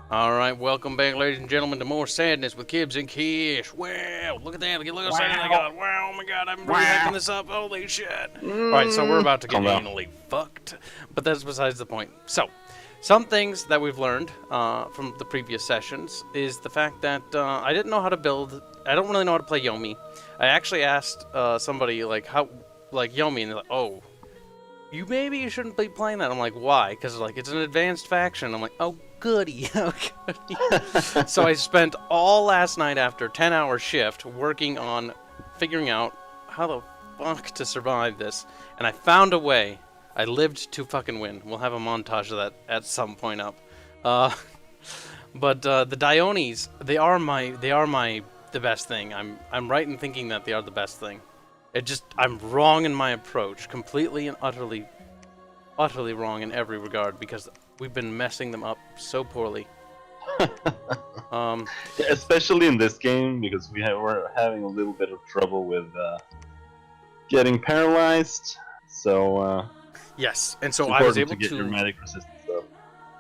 Alright, welcome back, ladies and gentlemen, to more sadness with Kibs and Kish. Wow, look at that, look how sad I got. Wow, oh my god, I'm really hyping this up, holy shit. Alright, so we're about to get anally fucked, but that's besides the point. So, some things that we've learned from the previous sessions is the fact that I didn't know how to build, I don't really know how to play Yomi. I actually asked somebody, like, how, like, Yomi, and they're like, oh, maybe you shouldn't be playing that. I'm like, why? Because, like, it's an advanced faction. I'm like, oh, goody, oh, goody. So I spent all last night after 10-hour shift working on figuring out how the fuck to survive this. And I found a way. I lived to fucking win. We'll have a montage of that at some point up. But the Dionis, they are the best thing. I'm right in thinking that they are the best thing. I'm wrong in my approach, completely and utterly wrong in every regard, because we've been messing them up so poorly. Yeah, especially in this game, because we're having a little bit of trouble with getting paralyzed. So yes, and so I was able to get your magic resistance up.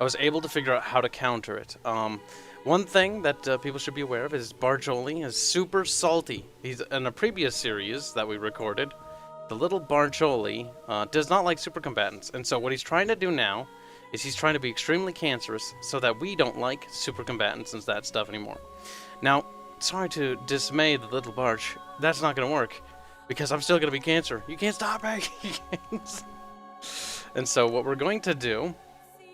I was able to figure out how to counter it. One thing that people should be aware of is Barjoli is super salty. He's in a previous series that we recorded. The little Barjoli does not like super combatants, and so what he's trying to do now is he's trying to be extremely cancerous so that we don't like super combatants and that stuff anymore. Now, sorry to dismay the little Barch, that's not going to work, because I'm still going to be cancer. You can't stop me! And so what we're going to do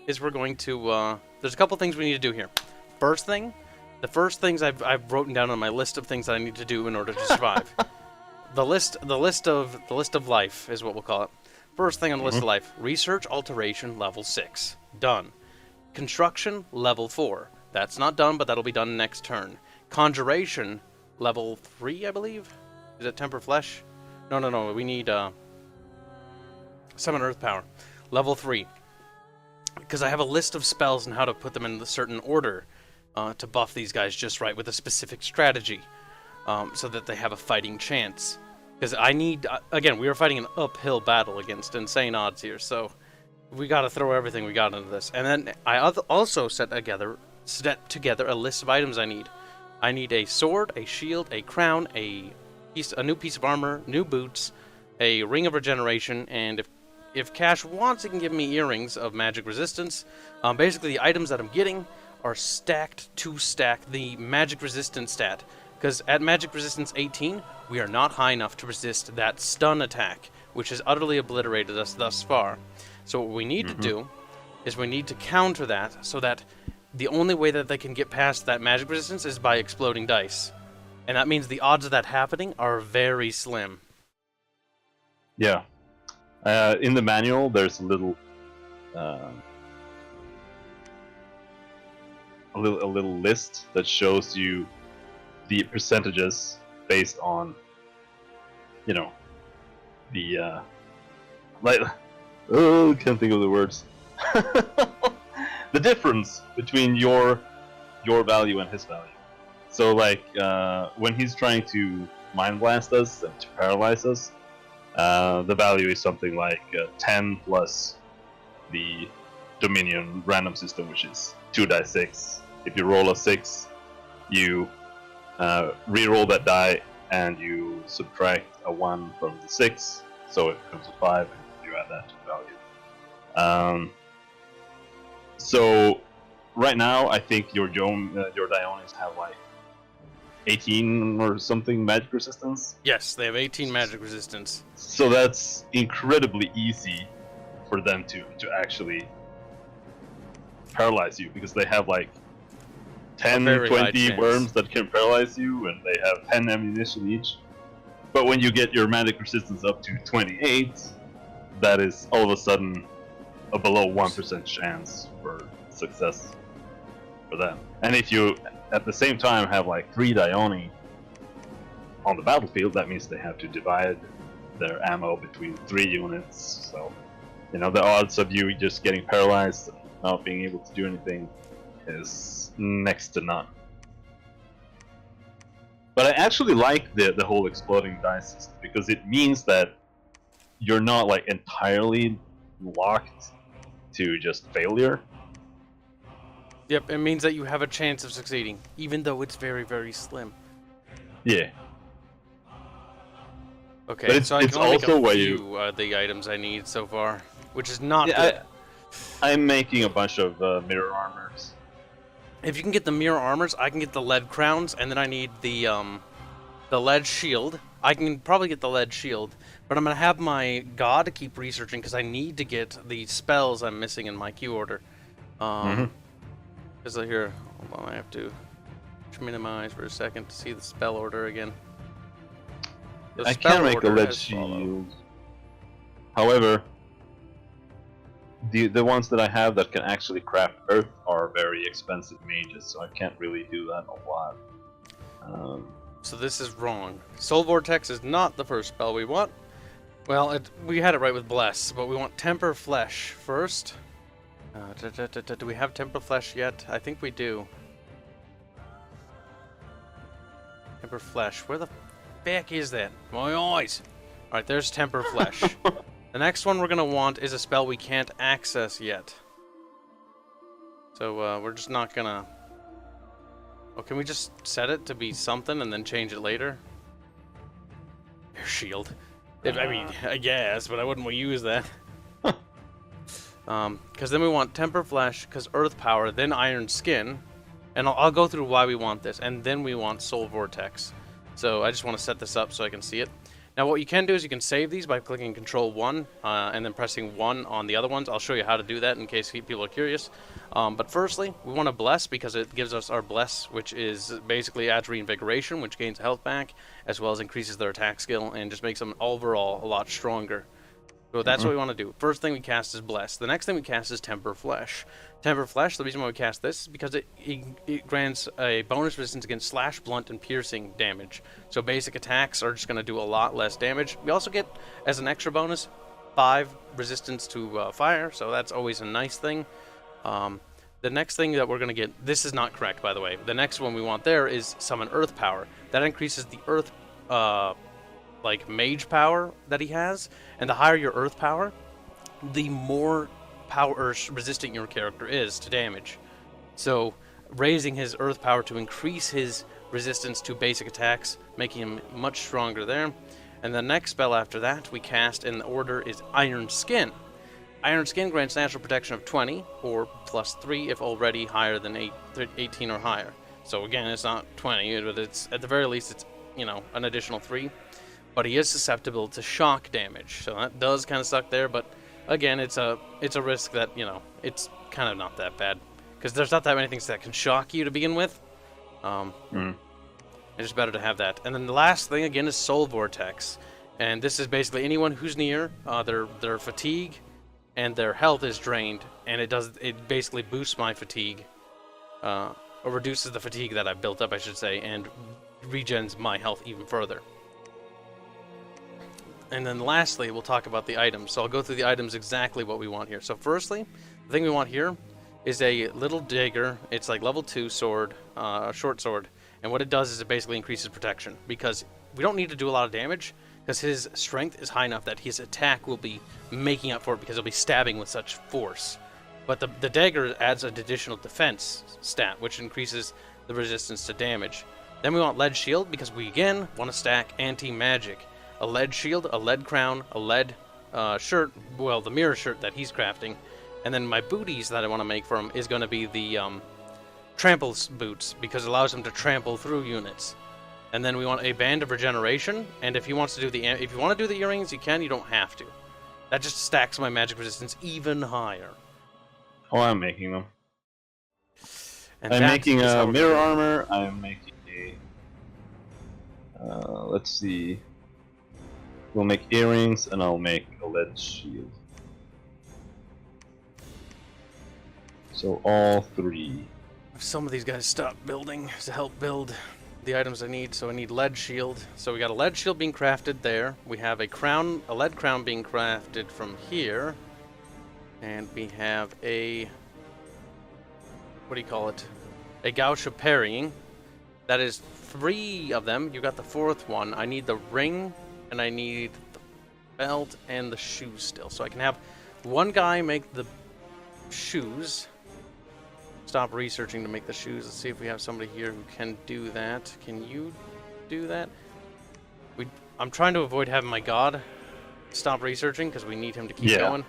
is we're going to, there's a couple things we need to do here. The first things I've written down on my list of things that I need to do in order to survive. the list of life is what we'll call it. First thing on the list of life: research alteration level 6, done. Construction level 4, that's not done, but that'll be done next turn. Conjuration level 3, I believe. Is it temper flesh? No. We need summon earth power level 3, because I have a list of spells and how to put them in a certain order. To buff these guys just right with a specific strategy, so that they have a fighting chance. Because I need, again, we are fighting an uphill battle against insane odds here, so we got to throw everything we got into this. And then I also set together a list of items I need. I need a sword, a shield, a crown, a new piece of armor, new boots, a ring of regeneration, and if Cash wants, he can give me earrings of magic resistance. Basically, the items that I'm getting are stacked to stack the magic resistance stat, because at magic resistance 18 we are not high enough to resist that stun attack, which has utterly obliterated us thus far. So what we need to do is we need to counter that, so that the only way that they can get past that magic resistance is by exploding dice, and that means the odds of that happening are very slim. Yeah, in the manual there's a little list that shows you the percentages based on, you know, the can't think of the words. The difference between your value and his value. So like when he's trying to mind blast us and to paralyze us, the value is something like 10 plus the Dominion random system, which is 2 die 6. If you roll a 6, you re-roll that die and you subtract a 1 from the 6, so it becomes a 5, and you add that to the value. So right now, I think your Dionis have like 18 or something magic resistance. Yes, they have 18 magic resistance. So that's incredibly easy for them to actually paralyze you, because they have like 10, 20 worms that can paralyze you, and they have 10 ammunition each. But when you get your magic resistance up to 28, that is all of a sudden a below 1% chance for success for them. And if you at the same time have like 3 Dioni on the battlefield, that means they have to divide their ammo between 3 units. So, you know, the odds of you just getting paralyzed and not being able to do anything is next to none. But I actually like the whole exploding dice system, because it means that you're not like entirely locked to just failure. Yep, it means that you have a chance of succeeding, even though it's very, very slim. Yeah. Okay, but so I can only make also a where few the items I need so far, which is not good. I'm making a bunch of mirror armors. If you can get the mirror armors, I can get the lead crowns, and then I need the lead shield. I can probably get the lead shield, but I'm gonna have my god keep researching because I need to get the spells I'm missing in my queue order. Because here, hold on, I have to minimize for a second to see the spell order again. The I spell can make a order lead as follows. shield. However, the ones that I have that can actually craft earth are very expensive mages, so I can't really do that a lot. So this is wrong. Soul Vortex is not the first spell we want. Well, we had it right with Bless, but we want Temper Flesh first. Do we have Temper Flesh yet? I think we do. Temper Flesh. Where the fuck is that? My eyes! Alright, there's Temper Flesh. The next one we're going to want is a spell we can't access yet. So, we're just not going to... Oh, can we just set it to be something and then change it later? Your shield. I mean, I guess, but I wouldn't use that. Because then we want Temper Flesh, because Earth Power, then Iron Skin. And I'll go through why we want this. And then we want Soul Vortex. So I just want to set this up so I can see it. Now what you can do is you can save these by clicking Control 1 and then pressing 1 on the other ones. I'll show you how to do that in case people are curious. But firstly, we want to Bless because it gives us our Bless, which is basically adds Reinvigoration, which gains health back, as well as increases their attack skill and just makes them overall a lot stronger. So that's what we want to do. First thing we cast is Bless. The next thing we cast is Temper Flesh. Temper Flesh, the reason why we cast this is because it grants a bonus resistance against slash, blunt, and piercing damage. So basic attacks are just going to do a lot less damage. We also get, as an extra bonus, 5 resistance to fire, so that's always a nice thing. The next thing that we're going to get, this is not correct by the way, the next one we want there is Summon Earth Power. That increases the Earth like mage power that he has, and the higher your earth power, the more power resistant your character is to damage. So raising his earth power to increase his resistance to basic attacks, making him much stronger there. And the next spell after that we cast in the order is Iron Skin. Iron Skin grants natural protection of 20 or plus 3 if already higher than 18 or higher. So again, it's not 20, but it's at the very least it's, you know, an additional 3. But he is susceptible to shock damage, so that does kind of suck there. But again, it's a risk that, you know, it's kind of not that bad because there's not that many things that can shock you to begin with. It's just better to have that. And then the last thing again is Soul Vortex, and this is basically anyone who's near their fatigue and their health is drained, and it basically boosts my fatigue, or reduces the fatigue that I've built up, I should say, and regens my health even further. And then lastly, we'll talk about the items. So I'll go through the items exactly what we want here. So firstly, the thing we want here is a little dagger. It's like level 2 sword, short sword. And what it does is it basically increases protection. Because we don't need to do a lot of damage, because his strength is high enough that his attack will be making up for it because he'll be stabbing with such force. But the dagger adds an additional defense stat, which increases the resistance to damage. Then we want lead shield, because we again want to stack anti-magic. A lead shield, a lead crown, a lead shirt, well, the mirror shirt that he's crafting, and then my booties that I want to make for him is going to be the trample boots, because it allows him to trample through units. And then we want a band of regeneration, and if he wants to do if you want to do the earrings, you can, you don't have to. That just stacks my magic resistance even higher. Oh, I'm making them. And I'm making a mirror armor, I'm making a... let's see... We'll make earrings, and I'll make a lead shield. So all 3. Some of these guys stop building to help build the items I need. So I need lead shield. So we got a lead shield being crafted there. We have a crown, a lead crown being crafted from here, and we have a, what do you call it? A gouge of parrying. That is 3 of them. You got the 4th one. I need the ring. And I need the belt and the shoes still. So I can have one guy make the shoes. stop researching to make the shoes. Let's see if we have somebody here who can do that. Can you do that? I'm trying to avoid having my god stop researching because we need him to keep going.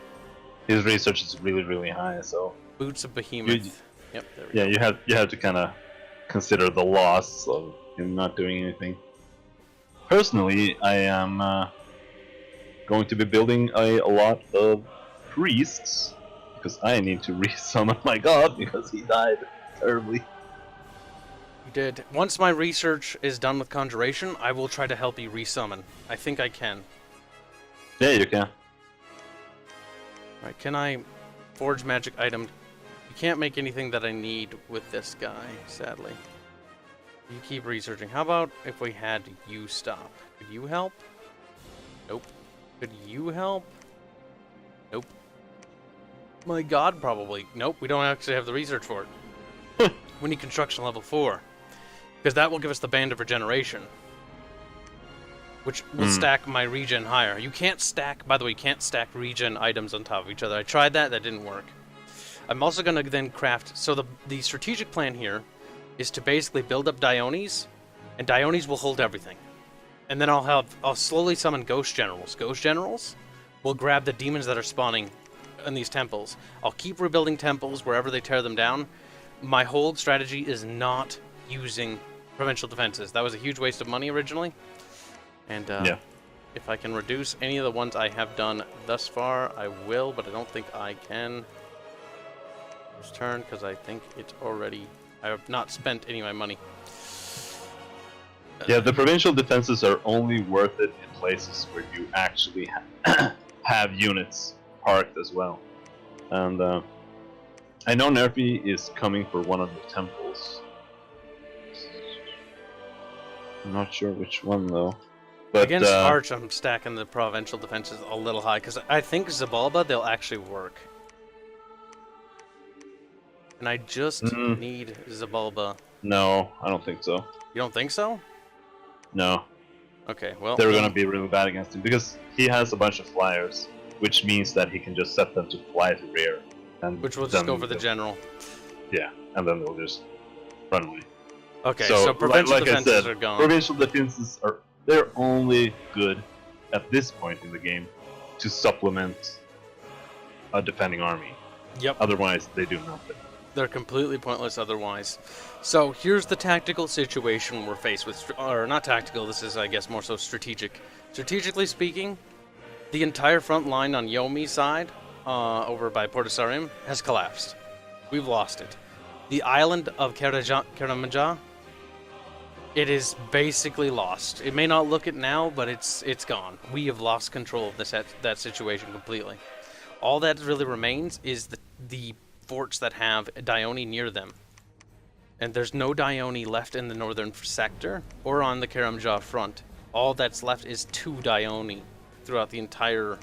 His research is really, really high, so... Boots of Behemoth. Yep, there we go. You have to kind of consider the loss of him not doing anything. Personally, I am going to be building a lot of priests, because I need to re-summon my god, because he died terribly. You did. Once my research is done with conjuration, I will try to help you resummon. I think I can. Yeah, you can. Alright, can I forge magic item? You can't make anything that I need with this guy, sadly. You keep researching. How about if we had you stop? Could you help? Nope. Could you help? Nope. My god, probably. Nope, we don't actually have the research for it. We need construction level 4. Because that will give us the band of regeneration. Which will stack my regen higher. You can't stack, by the way, you can't stack regen items on top of each other. I tried that, that didn't work. I'm also going to then craft, so the strategic plan here is to basically build up Diones, and Diones will hold everything. And then I'll slowly summon Ghost Generals. Ghost Generals will grab the demons that are spawning in these temples. I'll keep rebuilding temples wherever they tear them down. My whole strategy is not using provincial defenses. That was a huge waste of money originally. And if I can reduce any of the ones I have done thus far, I will, but I don't think I can this turn because I think it's already... I have not spent any of my money. Yeah, the provincial defenses are only worth it in places where you actually have units parked as well. And I know Nerfy is coming for one of the temples. I'm not sure which one though. But, against Arch, I'm stacking the provincial defenses a little high, because I think Zabalba, they'll actually work. And I just need Zabalba. No, I don't think so. You don't think so? No. Okay, well... They're gonna be really bad against him, because he has a bunch of flyers, which means that he can just set them to fly to rear. And which will just go for the general. Yeah, and then they'll just run away. Okay, so provincial defenses I said, are gone. Provincial defenses are... They're only good at this point in the game to supplement a defending army. Yep. Otherwise, they do nothing. They're completely pointless otherwise. So here's the tactical situation we're faced with. Or not tactical, this is, I guess, more so strategic. Strategically speaking, the entire front line on Yomi's side, over by Portasarium, has collapsed. We've lost it. The island of Karamanja, it is basically lost. It may not look it now, but it's gone. We have lost control of that situation completely. All that really remains is the forts that have Dione near them. And there's no Dione left in the northern sector or on the Karamja front. All that's left is 2 Dione throughout the entire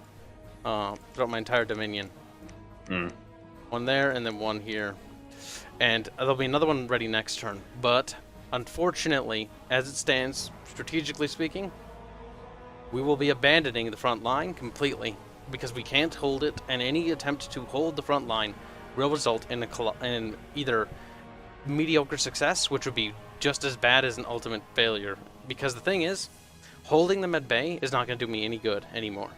throughout my entire dominion. One there and then one here. And there'll be another one ready next turn, but unfortunately, as it stands, strategically speaking, we will be abandoning the front line completely because we can't hold it, and any attempt to hold the front line will result in either mediocre success, which would be just as bad as an ultimate failure. Because the thing is, holding them at bay is not going to do me any good anymore.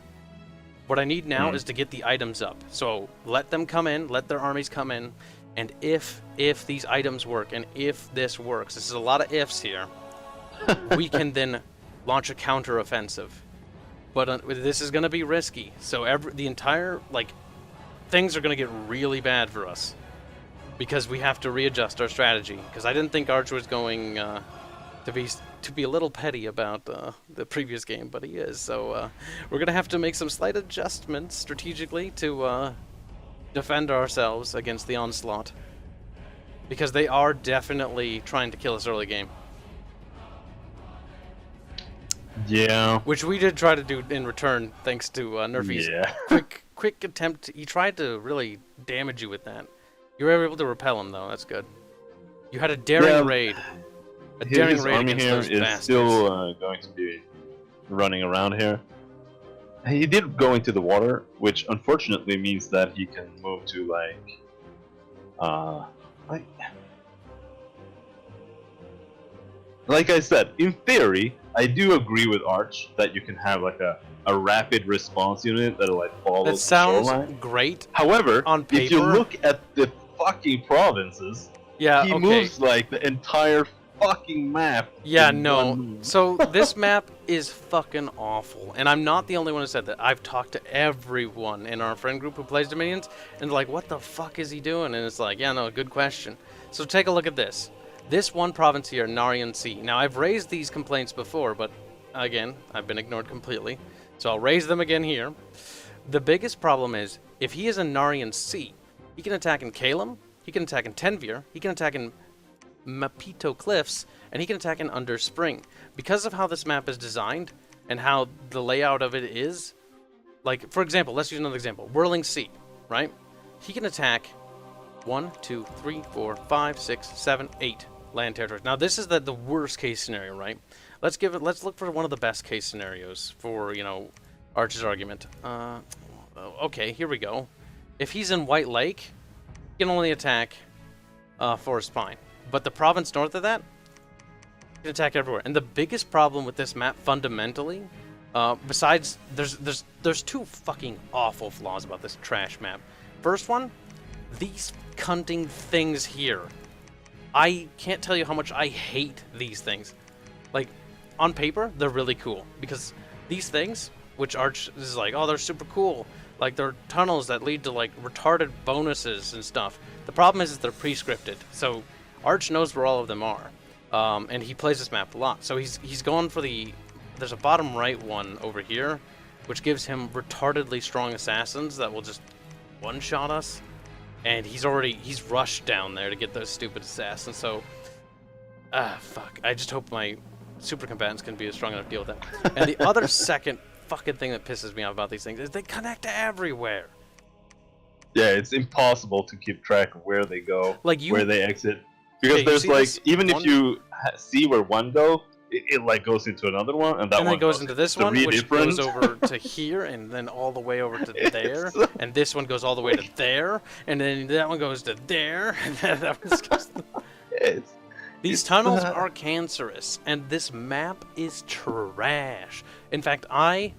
What I need now is to get the items up. So let them come in, let their armies come in, and if these items work, and if this works, this is a lot of ifs here, we can then launch a counter-offensive. But this is going to be risky. So the entire, things are going to get really bad for us. Because we have to readjust our strategy. Because I didn't think Arch was going to be a little petty about the previous game, but he is. So we're going to have to make some slight adjustments strategically to defend ourselves against the onslaught. Because they are definitely trying to kill us early game. Yeah. Which we did try to do in return, thanks to Nerfy's quick attempt. He tried to really damage you with that. You were able to repel him, though. That's good. You had a daring raid. A daring raid against those bastards. Is still going to be running around here. He did go into the water, which unfortunately means that he can move to Like I said, in theory, I do agree with Arch that you can have like a rapid response unit that'll like follow That the sounds shoreline. great. However, on paper, if you look at the fucking provinces, he moves like the entire fucking map. Yeah, no. So this map is fucking awful, and I'm not the only one who said that. I've talked to everyone in our friend group who plays Dominions, and they're like, "What the fuck is he doing?" And it's like, "Yeah, no, good question." So take a look at this. This one province here, Narian Sea. Now I've raised these complaints before, but again, I've been ignored completely. So I'll raise them again here. The biggest problem is if he is in Narian Sea, he can attack in Kalem, he can attack in Tenvir, he can attack in Mapito Cliffs, and he can attack in Underspring. Because of how this map is designed and how the layout of it is, like, for example, let's use another example. Whirling Sea, right? He can attack 1, 2, 3, 4, 5, 6, 7, 8 land territories. Now, this is the worst case scenario, right? Let's look for one of the best case scenarios for, you know, Arch's argument. Okay, here we go. If he's in White Lake, he can only attack Forest Pine. But the province north of that, he can attack everywhere. And the biggest problem with this map, fundamentally, besides there's two fucking awful flaws about this trash map. First one, these cunting things here. I can't tell you how much I hate these things. Like, on paper, they're really cool because these things, which Arch is like, oh, they're super cool. Like, they're tunnels that lead to like retarded bonuses and stuff. The problem is they're pre-scripted, so Arch knows where all of them are, and he plays this map a lot. So he's going for there's a bottom right one over here, which gives him retardedly strong assassins that will just one-shot us. And he's rushed down there to get those stupid assassins. So, fuck. I just hope my super combatants can be a strong enough to deal with that. And the other second fucking thing that pisses me off about these things is they connect to everywhere. Yeah, it's impossible to keep track of where they go, like where they exit. Because there's like, even if you see where one go, it like goes into another one, and that one goes into this one, which goes over to here, and then all the way over to there, and this one goes all the way to there, and then that one goes to there, and then that one goes to... These tunnels are cancerous, and this map is trash. In fact, I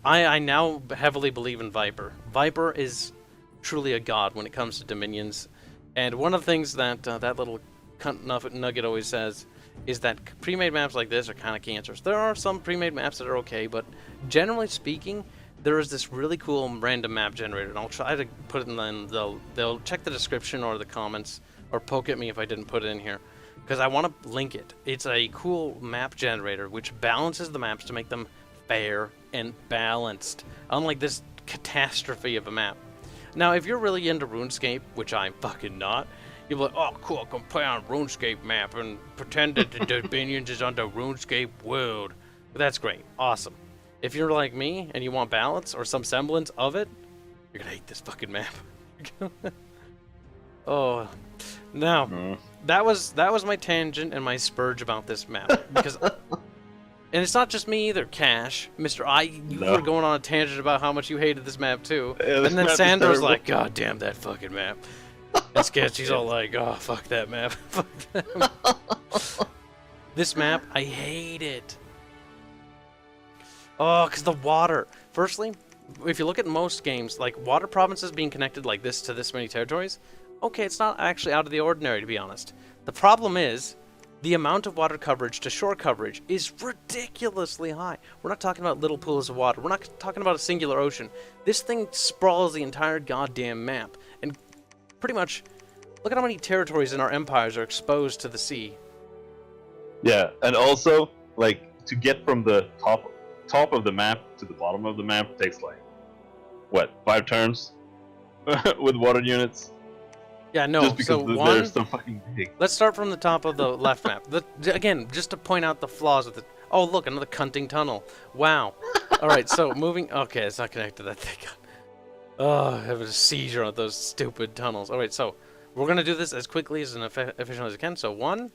now heavily believe in Viper. Viper is truly a god when it comes to Dominions, and one of the things that that little cunt nugget always says is that pre-made maps like this are kind of cancerous. There are some pre-made maps that are okay, but generally speaking, there is this really cool random map generator, and I'll try to put it in, and they'll check the description or the comments, or poke at me if I didn't put it in here, because I want to link it. It's a cool map generator which balances the maps to make them fair and balanced, unlike this catastrophe of a map. Now, if you're really into RuneScape, which I'm fucking not, you'll be like, oh, cool, I can play on RuneScape map and pretend that the Dominions is on the RuneScape world. That's great. Awesome. If you're like me and you want balance or some semblance of it, you're going to hate this fucking map. Oh. Now, that was my tangent and my spurge about this map. Because, and it's not just me either, Cash. Mr. You were going on a tangent about how much you hated this map too. Yeah, and then Sandro's like, God damn that fucking map. And Sketchy's all like, oh, fuck that map. Fuck that map. This map, I hate it. Oh, because the water. Firstly, if you look at most games, like water provinces being connected like this to this many territories, okay, it's not actually out of the ordinary, to be honest. The problem is, the amount of water coverage to shore coverage is ridiculously high. We're not talking about little pools of water. We're not talking about a singular ocean. This thing sprawls the entire goddamn map. And pretty much, look at how many territories in our empires are exposed to the sea. Yeah, and also, like, to get from the top of the map to the bottom of the map takes, like, what, 5 turns? With water units? Yeah, no, just because they're so fucking big. Let's start from the top of the left map. Again, just to point out the flaws with it. Oh, look, another cunting tunnel. Wow. Alright, so moving... Okay, it's not connected to that thing. Oh, I have a seizure on those stupid tunnels. Alright, so we're going to do this as quickly and efficiently as I can. So 1,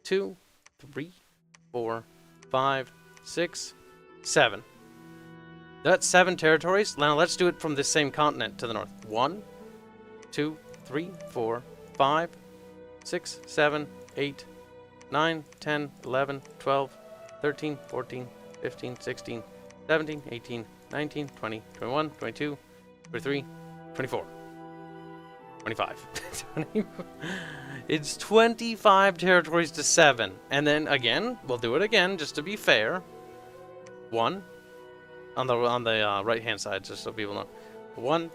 2, 3, 4, 5, 6, 7. That's 7 territories. Now let's do it from this same continent to the north. 1, 2, 3, 4, 5, 6, 7, 8, 9, 10, 11, 12, 13, 14, 15, 16, 17, 18, 19, 20, 21, 22, 23, 24, 25. It's 25 territories to 7. And then again, we'll do it again just to be fair. 1 on the right hand side, just so people know. 1,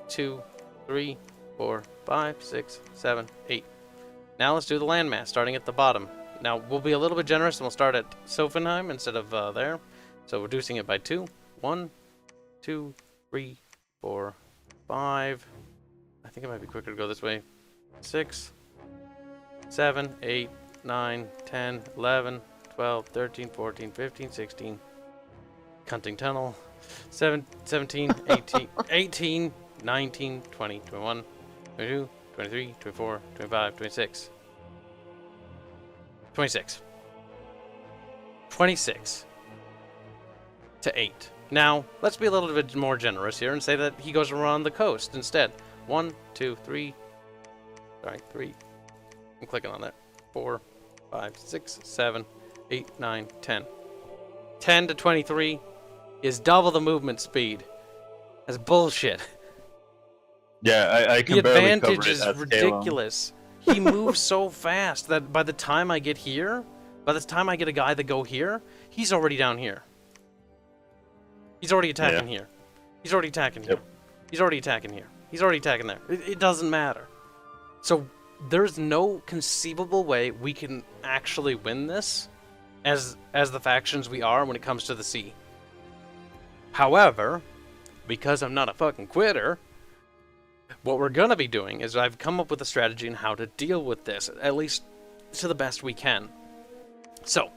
2, 3, 4, 5, 6, 7, 8. Now let's do the landmass, starting at the bottom. Now we'll be a little bit generous and we'll start at Sophenheim instead of there. So reducing it by 2. 1, 2, 3, 4, 5. I think it might be quicker to go this way. 6, 7, 8, 9, 10, 11, 12, 13, 14, 15, 16. Cunting Tunnel. 17, 18, 18, 19, 20, 21, 22, 23, 24, 25, 26. 26. 26 to 8. Now, let's be a little bit more generous here and say that he goes around the coast instead. 1, 2, 3. Sorry, 3. I'm clicking on that. 4, 5, 6, 7, 8, 9, 10. 10 to 23 is double the movement speed. That's bullshit. Yeah, I can the barely cover advantage it is at ridiculous. He moves so fast that by the time I get here, by the time I get a guy to go here, he's already down here. He's already attacking here. He's already attacking here. He's already attacking here. He's already attacking there. It doesn't matter. So there's no conceivable way we can actually win this as the factions we are when it comes to the sea. However, because I'm not a fucking quitter, what we're going to be doing is I've come up with a strategy on how to deal with this, at least to the best we can. So,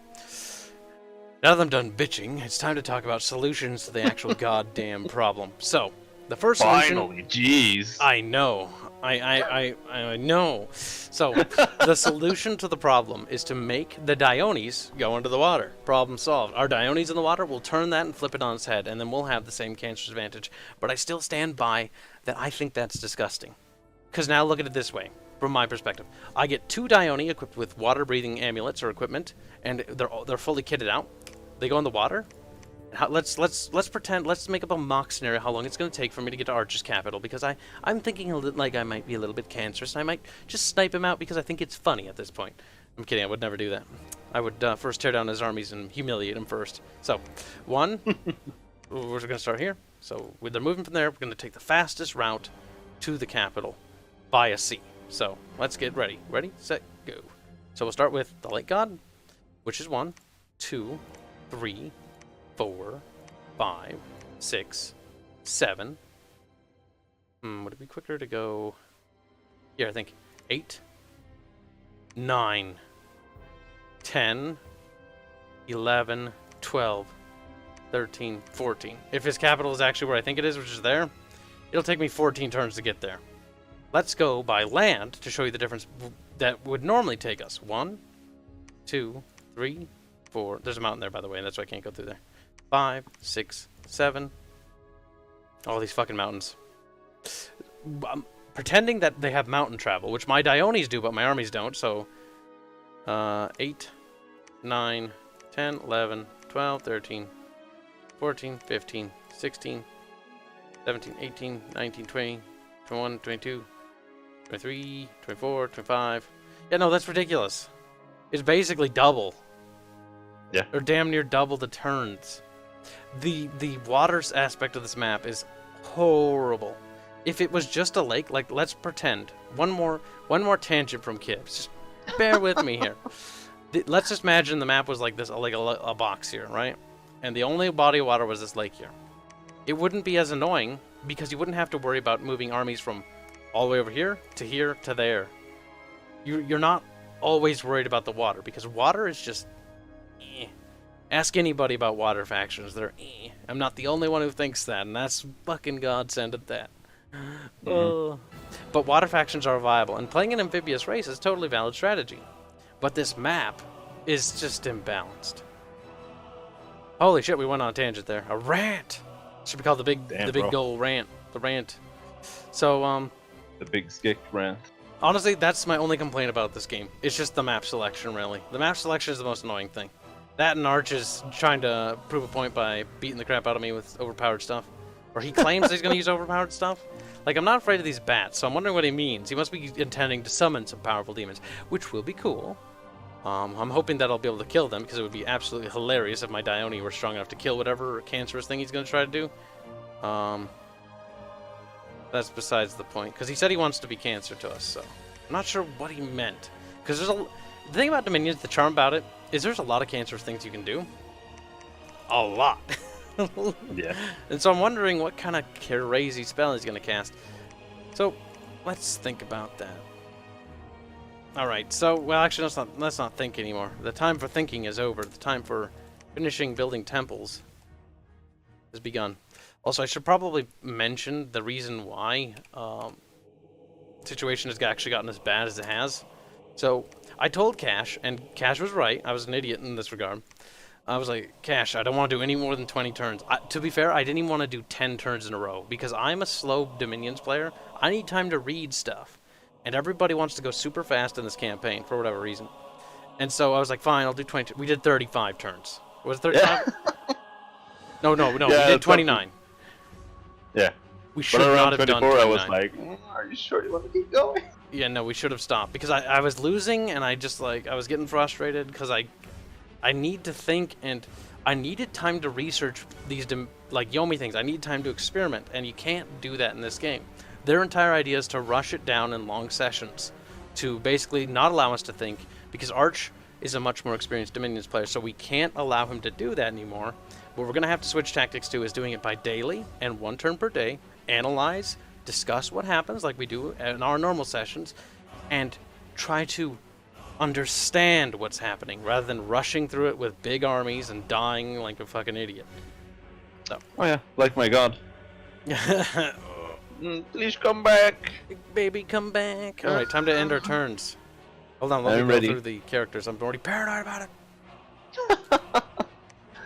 now that I'm done bitching, it's time to talk about solutions to the actual goddamn problem. So, the first solution... Finally, jeez. I know. I know. So, the solution to the problem is to make the Diones go into the water. Problem solved. Our Diones in the water, we'll turn that and flip it on its head, and then we'll have the same cancer's advantage. But I still stand by that I think that's disgusting. Because now look at it this way, from my perspective. I get 2 Dione equipped with water-breathing amulets or equipment, and they're fully kitted out. They go in the water. Let's pretend, let's make up a mock scenario how long it's going to take for me to get to Archer's capital, because I'm thinking like I might be a little bit cancerous, and I might just snipe him out because I think it's funny at this point. I'm kidding, I would never do that. I would first tear down his armies and humiliate him first. So, 1, we're going to start here. So, with they're moving from there, we're going to take the fastest route to the capital via sea. So, let's get ready. Ready, set, go. So, we'll start with the Lake God, which is 1, 2, 3, 4, 5, 6, 7. Would it be quicker to go here? I think 8, 9, 10, 11, 12, 13, 14. If his capital is actually where I think it is, which is there, it'll take me 14 turns to get there. Let's go by land to show you the difference that would normally take us. 1, 2, 3, 4. There's a mountain there, by the way, and that's why I can't go through there. 5, 6, 7. All these fucking mountains. I'm pretending that they have mountain travel, which my Diones do, but my armies don't. So, 8, 9, 10, 11, 12, 13, 14, 15, 16, 17, 18, 19, 20, 21, 22, 23, 24, 25. Yeah, no, that's ridiculous. It's basically double. Yeah. Or damn near double the turns. The water aspect of this map is horrible. If it was just a lake, like, let's pretend. One more tangent from Kibs. Just bear with me here. Let's just imagine the map was like this, like a box here, right? And the only body of water was this lake here. It wouldn't be as annoying because you wouldn't have to worry about moving armies from all the way over here to there. You're not always worried about the water because water is just... Ask anybody about water factions. They're I'm not the only one who thinks that, and that's fucking godsend at that. But water factions are viable, and playing an amphibious race is a totally valid strategy. But this map is just imbalanced. Holy shit, we went on a tangent there. A rant! Should be called the big goal rant. The rant. So, the big skick rant. Honestly, that's my only complaint about this game. It's just the map selection, really. The map selection is the most annoying thing. That and Arch is trying to prove a point by beating the crap out of me with overpowered stuff. Or he claims he's going to use overpowered stuff. Like, I'm not afraid of these bats, so I'm wondering what he means. He must be intending to summon some powerful demons, which will be cool. I'm hoping that I'll be able to kill them, because it would be absolutely hilarious if my Dione were strong enough to kill whatever cancerous thing he's going to try to do. That's besides the point, because he said he wants to be cancer to us, so I'm not sure what he meant. Because the thing about Dominions, the charm about it, is there's a lot of cancerous things you can do. A lot. Yeah. And so I'm wondering what kind of crazy spell he's going to cast. So let's think about that. Alright, so, well, actually, let's not think anymore. The time for thinking is over. The time for finishing building temples has begun. Also, I should probably mention the reason why situation has actually gotten as bad as it has. So, I told Cash, and Cash was right. I was an idiot in this regard. I was like, Cash, I don't want to do any more than 20 turns. To be fair, I didn't even want to do 10 turns in a row, because I'm a slow Dominions player. I need time to read stuff. And everybody wants to go super fast in this campaign, for whatever reason. And so I was like, fine, I'll do 20. We did 35 turns. Was it 35? Yeah. No, yeah, we did 29. Yeah. We should not have done 29. I was like, are you sure you want to keep going? Yeah, no, we should have stopped. Because I was losing, and I just, like, I was getting frustrated, because I need to think, and I needed time to research these, like, Yomi things. I need time to experiment, and you can't do that in this game. Their entire idea is to rush it down in long sessions, to basically not allow us to think, because Arch is a much more experienced Dominions player, so we can't allow him to do that anymore. What we're going to have to switch tactics to is doing it by daily, and 1 turn per day, analyze, discuss what happens like we do in our normal sessions, and try to understand what's happening, rather than rushing through it with big armies and dying like a fucking idiot. So. Oh yeah, like my god. Please come back. Big baby, come back. Alright, time to end our turns. Hold on, let me go through the characters. I'm already paranoid about it.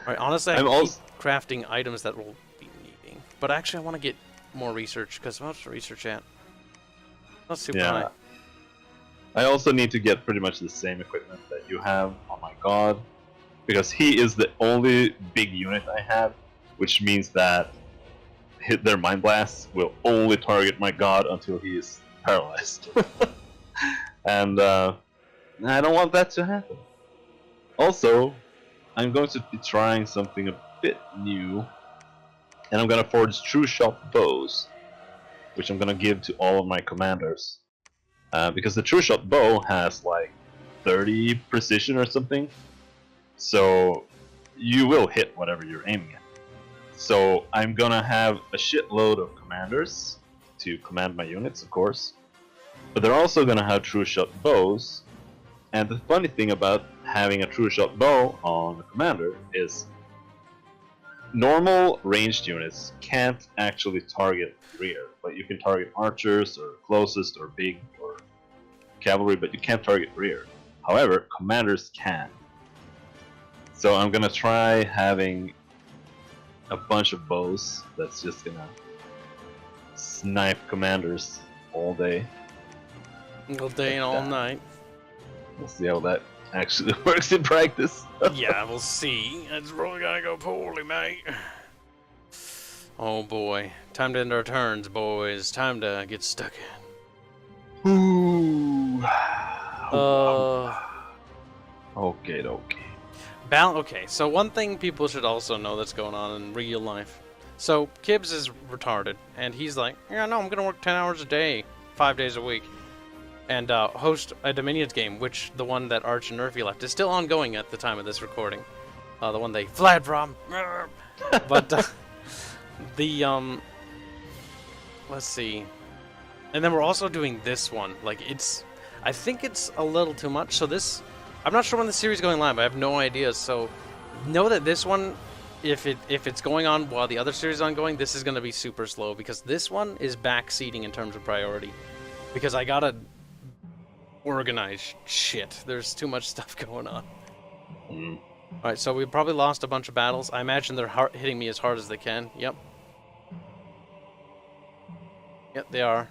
Alright, honestly, I keep crafting items that we'll be needing. But actually, I want to get more research, because what's research at? Not super high. I also need to get pretty much the same equipment that you have on my god, because he is the only big unit I have, which means that their mind blasts will only target my god until he is paralyzed. And I don't want that to happen. Also, I'm going to be trying something a bit new, and I'm going to forge true shot bows, which I'm going to give to all of my commanders. Because the true shot bow has like 30 precision or something, so you will hit whatever you're aiming at. So I'm gonna have a shitload of commanders to command my units, of course, but they're also gonna have true shot bows. And the funny thing about having a true shot bow on a commander is normal ranged units can't actually target rear. Like, you can target archers or closest or big or cavalry, but you can't target rear. However, commanders can. So I'm gonna try having a bunch of bows that's just gonna snipe commanders all day. All day and all night. We'll see how that actually works in practice. Yeah, we'll see. It's really gonna go poorly, mate. Oh boy. Time to end our turns, boys. Time to get stuck in. Ooh. Okay. Okay. Okay, so one thing people should also know that's going on in real life. So, Kibs is retarded, and he's like, yeah, no, I'm gonna work 10 hours a day, 5 days a week, and host a Dominions game, which the one that Arch and Nerfy left is still ongoing at the time of this recording. The one they fled from. But, let's see. And then we're also doing this one. Like, I think it's a little too much, so this... I'm not sure when the series is going live. I have no idea. So know that this one, if it's going on while the other series is ongoing, this is going to be super slow, because this one is backseating in terms of priority. Because I gotta organize shit. There's too much stuff going on. All right, so we probably lost a bunch of battles. I imagine they're hitting me as hard as they can. Yep. Yep, they are.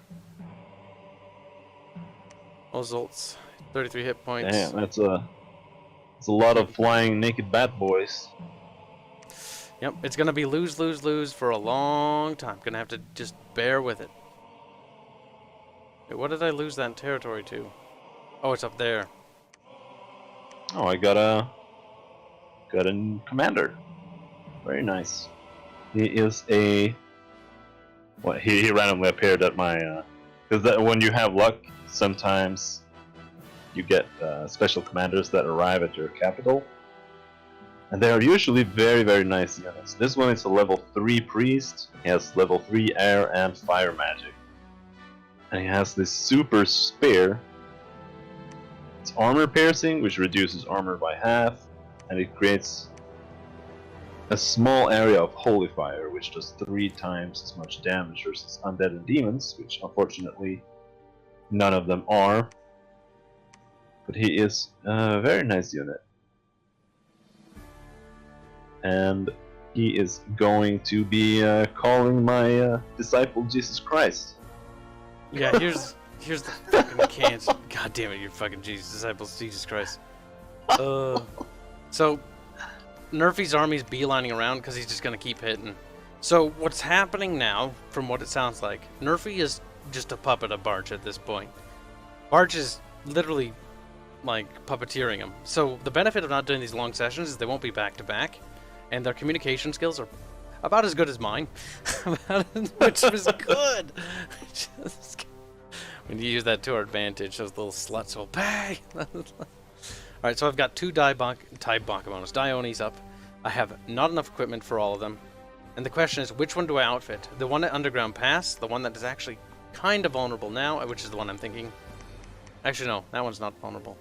Results. 33 hit points. Damn, that's a lot of flying naked bat boys. Yep, it's gonna be lose, lose, lose for a long time. Gonna have to just bear with it. Wait, what did I lose that territory to? Oh, it's up there. Oh, I got a commander. Very nice. He is a... What, he randomly appeared at my... Because when you have luck, sometimes you get special commanders that arrive at your capital. And they are usually very, very nice units. This one is a level 3 priest. He has level 3 air and fire magic. And he has this super spear. It's armor piercing, which reduces armor by half. And it creates a small area of holy fire, which does 3 times as much damage versus undead and demons, which unfortunately none of them are. But he is a very nice unit. And he is going to be calling my disciple Jesus Christ. Yeah, here's the fucking cancer. God damn it, you're fucking disciples Jesus Christ. So Nerfy's army's beelining around because he's just gonna keep hitting. So what's happening now, from what it sounds like, Nerfy is just a puppet of Barch at this point. Barch is literally like puppeteering him. So the benefit of not doing these long sessions is they won't be back to back. And their communication skills are about as good as mine, which was good. When you use that to our advantage, those little sluts will pay. Alright, so I've got 2 Dionis up. I have not enough equipment for all of them. And the question is, which one do I outfit? The one at Underground Pass, the one that is actually kind of vulnerable now, which is the one I'm thinking. Actually, no, that one's not vulnerable.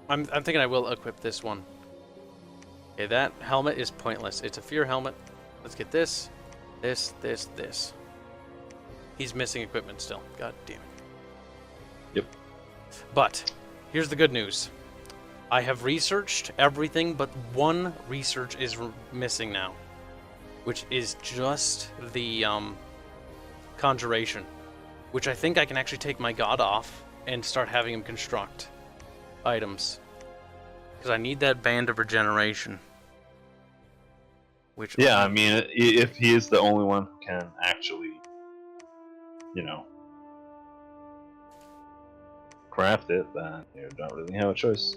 I'm thinking I will equip this one. Okay, that helmet is pointless. It's a fear helmet. Let's get this, this, this, this. He's missing equipment still. God damn it. Yep. But here's the good news. I have researched everything, but one research is missing now, which is just the conjuration, which I think I can actually take my god off and start having him construct items, because I need that band of regeneration. Which yeah, I mean, if he is the only one who can actually, you know, craft it, then you don't really have a choice.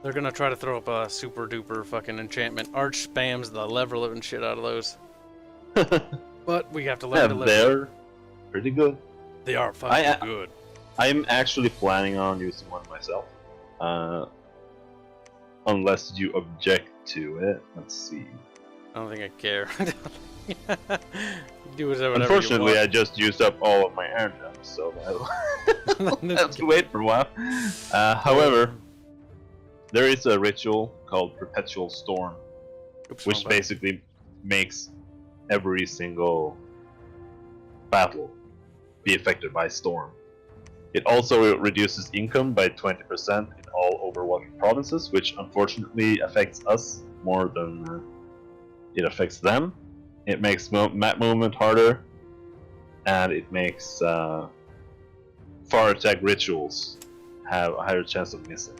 They're gonna try to throw up a super duper fucking enchantment. Arch spams the lever living shit out of those. But we have to learn to live. They're pretty good. They are fucking good. I'm actually planning on using one myself. Unless you object to it. Let's see. I don't think I care. Do whatever Unfortunately, you want. I just used up all of my air gems, so I'll have to wait for a while. However, there is a ritual called Perpetual Storm, which basically makes every single battle be affected by storm. It also reduces income by 20% in all Overwatch provinces, which unfortunately affects us more than it affects them. It makes map movement harder, and it makes far attack rituals have a higher chance of missing.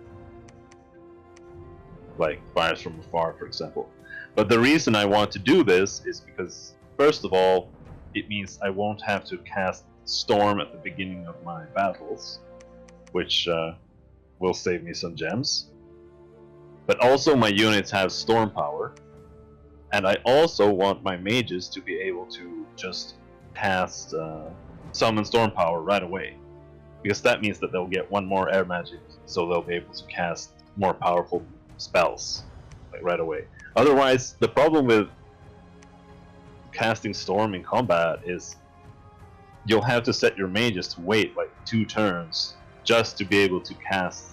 Like fires from afar, for example. But the reason I want to do this is because, first of all, it means I won't have to cast Storm at the beginning of my battles, which will save me some gems. But also my units have Storm power, and I also want my mages to be able to just cast Summon Storm power right away, because that means that they'll get 1 more air magic, so they'll be able to cast more powerful spells like right away. Otherwise, the problem with casting Storm in combat is you'll have to set your mages to wait like 2 turns just to be able to cast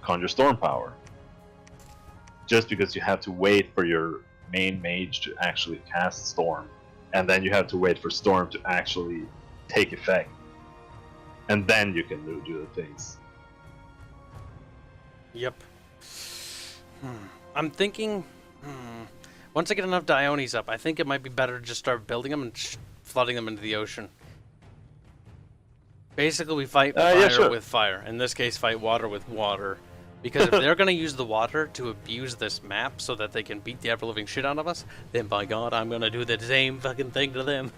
Conjure Storm power. Just because you have to wait for your main mage to actually cast Storm, and then you have to wait for Storm to actually take effect, and then you can do the things. Yep. I'm thinking, once I get enough Dionis up, I think it might be better to just start building them and flooding them into the ocean. Basically, we fight fire with fire. In this case, fight water with water. Because if they're going to use the water to abuse this map so that they can beat the ever-living shit out of us, then by God, I'm going to do the same fucking thing to them.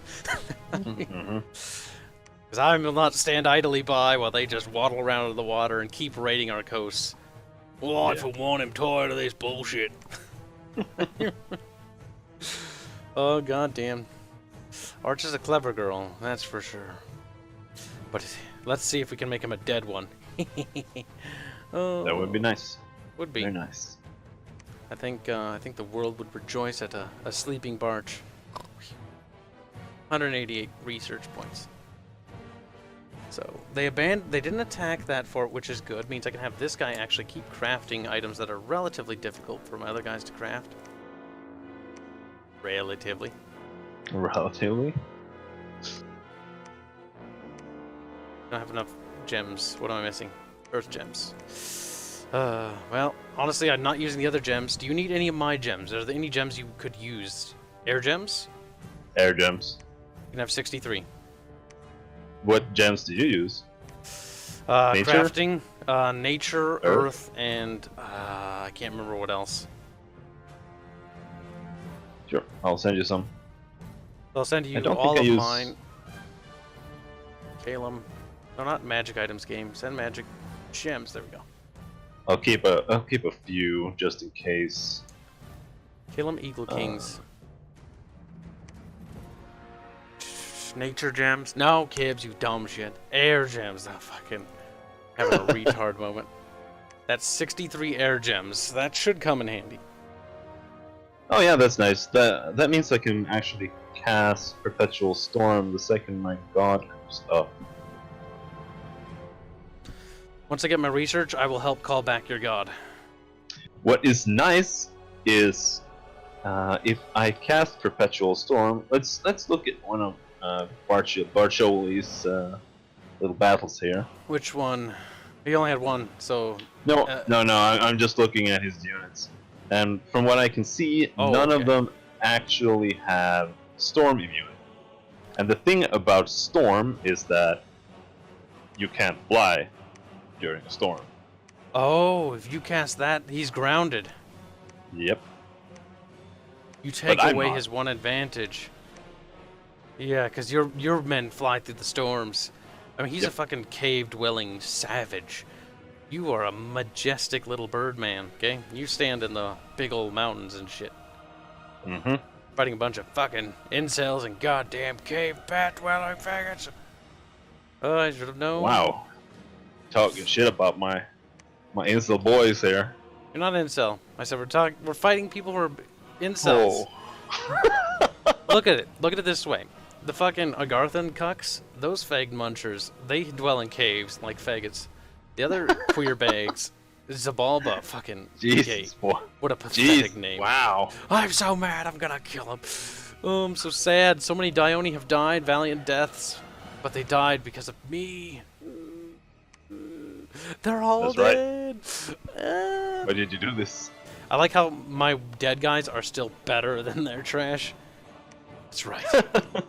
Because I will not stand idly by while they just waddle around in the water and keep raiding our coasts. Well, I, for one, am tired of this bullshit. Oh, goddamn. Arch is a clever girl, that's for sure. But let's see if we can make him a dead one. Oh, that would be nice. Would be. Very nice. I think the world would rejoice at a sleeping barge. 188 research points. So they didn't attack that fort, which is good. Means I can have this guy actually keep crafting items that are relatively difficult for my other guys to craft. Relatively. Relatively? I don't have enough gems. What am I missing? Earth gems. Well, honestly, I'm not using the other gems. Do you need any of my gems? Are there any gems you could use? Air gems? Air gems. You can have 63. What gems do you use? Nature? Crafting, nature, earth, and I can't remember what else. Sure, I'll send you some. I'll send you all of mine. Calum. No, not magic items game. Send magic gems. There we go. I'll keep a few just in case. Calum Eagle Kings. Nature gems. No, Kibs, you dumb shit. Air gems. Oh, fucking having a retard moment. That's 63 air gems. That should come in handy. Oh yeah, that's nice. That means I can actually cast Perpetual Storm the second my god comes up. Once I get my research, I will help call back your god. What is nice is if I cast Perpetual Storm. Let's look at one of Barcholi's little battles here. Which one? He only had one, so... No, I'm just looking at his units. And from what I can see, none of them actually have Storm immunity. And the thing about Storm is that you can't fly during a storm. Oh, if you cast that, he's grounded. Yep. You take away his one advantage. Yeah, because your men fly through the storms. I mean, he's a fucking cave-dwelling savage. You are a majestic little bird man, okay? You stand in the big old mountains and shit. Mm-hmm. Fighting a bunch of fucking incels and goddamn cave bat-dwelling faggots. Oh, I should have known. Wow. Talking shit about my incel boys here. You're not an incel. I said we're fighting people who are incels. Oh. Look at it. Look at it this way. The fucking Agarthan cucks, those fag munchers, they dwell in caves like faggots. The other queer bags, Zabalba, fucking Jesus, boy. What a pathetic name. Wow. I'm so mad, I'm gonna kill him. Oh, I'm so sad. So many Dione have died, valiant deaths, but they died because of me. They're all dead. Right. Why did you do this? I like how my dead guys are still better than their trash. That's right.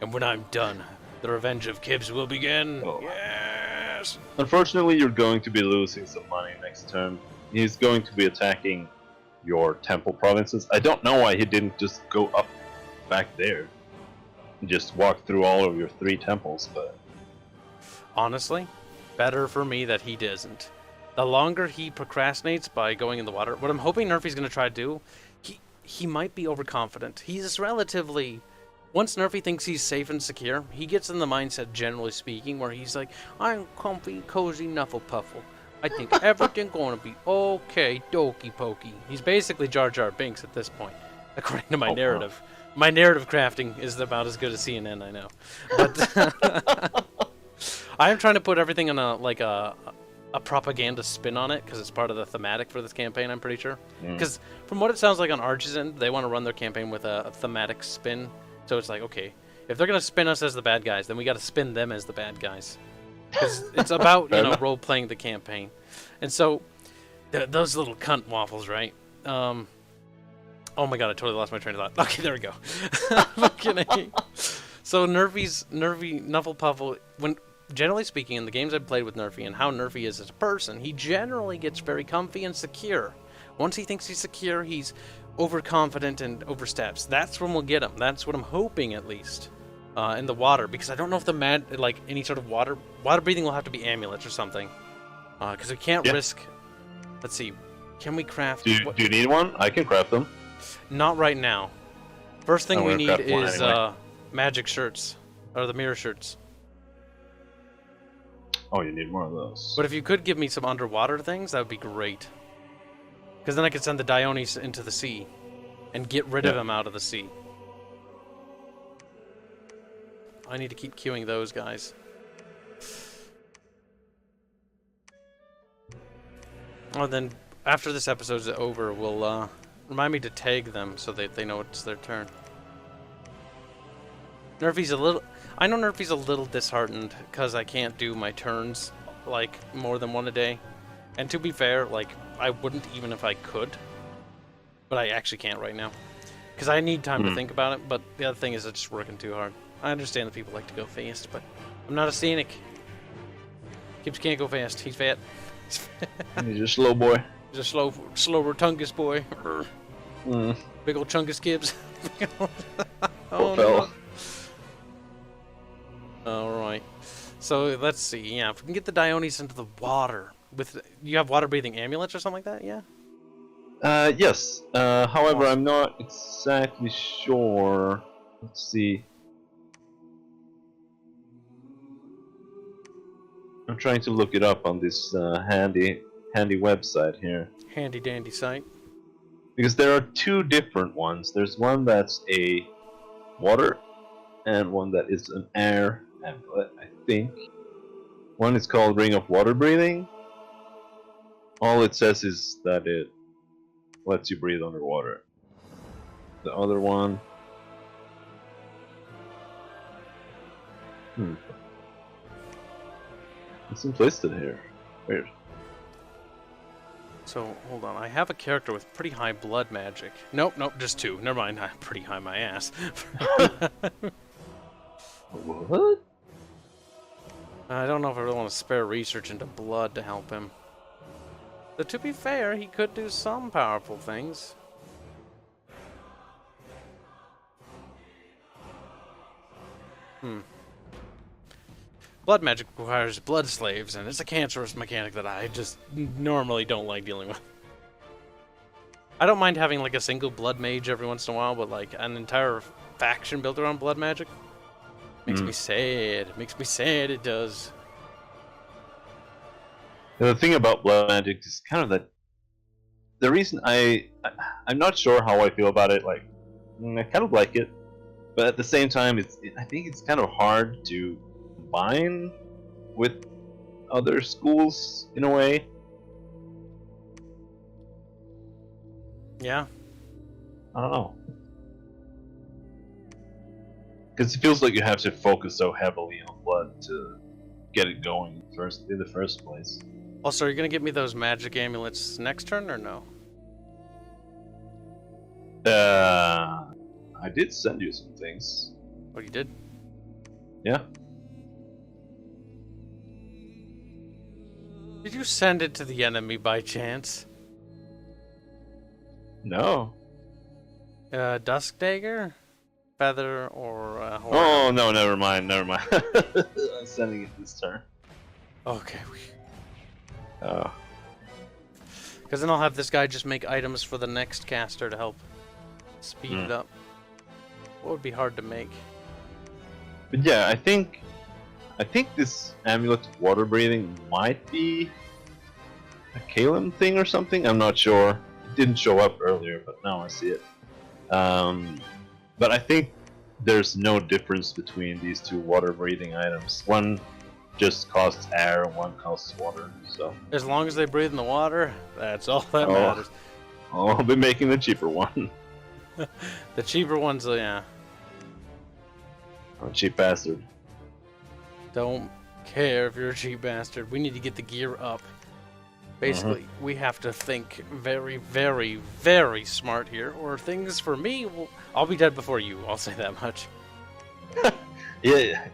And when I'm done, the revenge of Kibs will begin. Oh. Yes. Unfortunately, you're going to be losing some money next turn. He's going to be attacking your temple provinces. I don't know why he didn't just go up back there and just walk through all of your 3 temples, but... Honestly, better for me that he doesn't. The longer he procrastinates by going in the water, what I'm hoping Nerfy's going to try to do, he might be overconfident. He's relatively... Once Nerfy thinks he's safe and secure, he gets in the mindset, generally speaking, where he's like, I'm comfy, cozy, nuffle-puffle. I think everything gonna be okay, dokey pokey. He's basically Jar Jar Binks at this point, according to my narrative. Wow. My narrative crafting is about as good as CNN, I know. But I am trying to put everything on a propaganda spin on it, because it's part of the thematic for this campaign, I'm pretty sure. Because from what it sounds like on Arch's end, they want to run their campaign with a thematic spin. So it's like, okay, if they're going to spin us as the bad guys, then we got to spin them as the bad guys. Because it's about, role-playing the campaign. And so, those little cunt waffles, right? Oh my god, I totally lost my train of thought. Okay, there we go. So Nufflepuffle, when generally speaking, in the games I've played with Nerfy and how Nerfy is as a person, he generally gets very comfy and secure. Once he thinks he's secure, he's overconfident and oversteps. That's when we'll get him. That's what I'm hoping, at least. In the water, because I don't know if the any sort of water breathing will have to be amulets or something. Because we can't risk. Let's see. Can we craft? Do you need one? I can craft them. Not right now. First thing we need is anyway. magic shirts, or the mirror shirts. Oh, you need more of those. But if you could give me some underwater things, that would be great. Because then I could send the Dionis into the sea, and get rid of them out of the sea. I need to keep queuing those guys. Oh, then after this episode's over, we'll remind me to tag them so that they know it's their turn. Nerfy's a little. I know Nerfy's a little disheartened because I can't do my turns like more than one a day. And to be fair, like I wouldn't even if I could, but I actually can't right now because I need time to think about it. But the other thing is, it's just working too hard. I understand that people like to go fast, but I'm not a scenic. Kibs can't go fast. He's fat. He's a slow boy. He's a slower Tungus boy. Big old Chungus Kibs. Oh, fella. No. Alright. So let's see. Yeah, if we can get the Dionis into the water. You have water breathing amulets or something like that? Yeah? Yes. However, I'm not exactly sure. Let's see. I'm trying to look it up on this handy website here. Handy dandy site. Because there are two different ones. There's one that's a water, and one that is an air amulet, I think. One is called Ring of Water Breathing. All it says is that it lets you breathe underwater. The other one... It's implicit here. Weird. So, hold on. I have a character with pretty high blood magic. Nope, just two. Never mind. I'm pretty high my ass. What? I don't know if I really want to spare research into blood to help him. But to be fair, he could do some powerful things. Blood magic requires blood slaves, and it's a cancerous mechanic that I just normally don't like dealing with. I don't mind having like a single blood mage every once in a while, but like an entire faction built around blood magic makes me sad. Makes me sad, it does. The thing about blood magic is kind of that. The reason I'm not sure how I feel about it. Like, I kind of like it, but at the same time, I think it's kind of hard to combine with other schools in a way. Yeah. I don't know. Because it feels like you have to focus so heavily on blood to get it going in the first place. Also, are you gonna give me those magic amulets next turn or no? I did send you some things. Oh, you did? Yeah. Did you send it to the enemy by chance? No. Dusk Dagger? Feather or horn? Oh, no, never mind. I'm sending it this turn. Okay. Oh. Because then I'll have this guy just make items for the next caster to help speed it up. What would be hard to make? But yeah, I think this amulet of water breathing might be a Kalem thing or something. I'm not sure. It didn't show up earlier, but now I see it. But I think there's no difference between these two water breathing items. One just costs air, and one costs water. So as long as they breathe in the water, that's all that matters. I'll be making the cheaper one. The cheaper ones, yeah. I'm a cheap bastard. Don't care if you're a cheap bastard. We need to get the gear up. Basically, we have to think very, very, very smart here, or things for me, I'll be dead before you. I'll say that much. Yeah.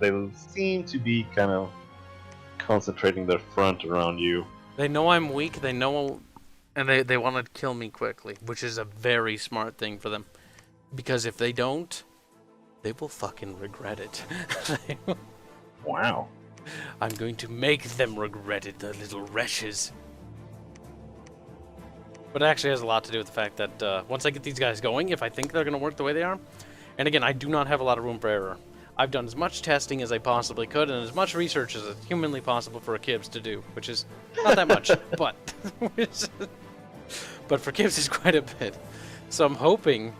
They seem to be kind of concentrating their front around you. They know I'm weak. They know, and they want to kill me quickly, which is a very smart thing for them. Because if they don't, they will fucking regret it. Wow. I'm going to make them regret it, the little wretches. But it actually has a lot to do with the fact that once I get these guys going, if I think they're going to work the way they are, and again, I do not have a lot of room for error. I've done as much testing as I possibly could, and as much research as is humanly possible for a Kibs to do, which is not that much, but for Kibs it's quite a bit. So I'm hoping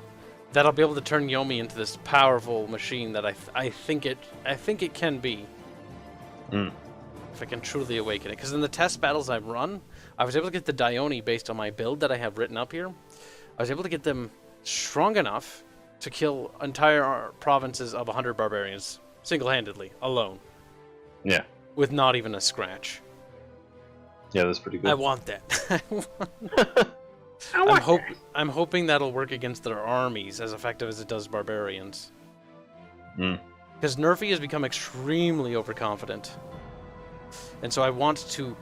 that I'll be able to turn Yomi into this powerful machine that I think it can be. If I can truly awaken it. Because in the test battles I've run, I was able to get the Dione based on my build that I have written up here. I was able to get them strong enough to kill entire provinces of 100 barbarians single-handedly, alone. Yeah. With not even a scratch. Yeah, that's pretty good. I want that. I'm hoping that'll work against their armies as effective as it does barbarians. Because Nerfy has become extremely overconfident. And so I want to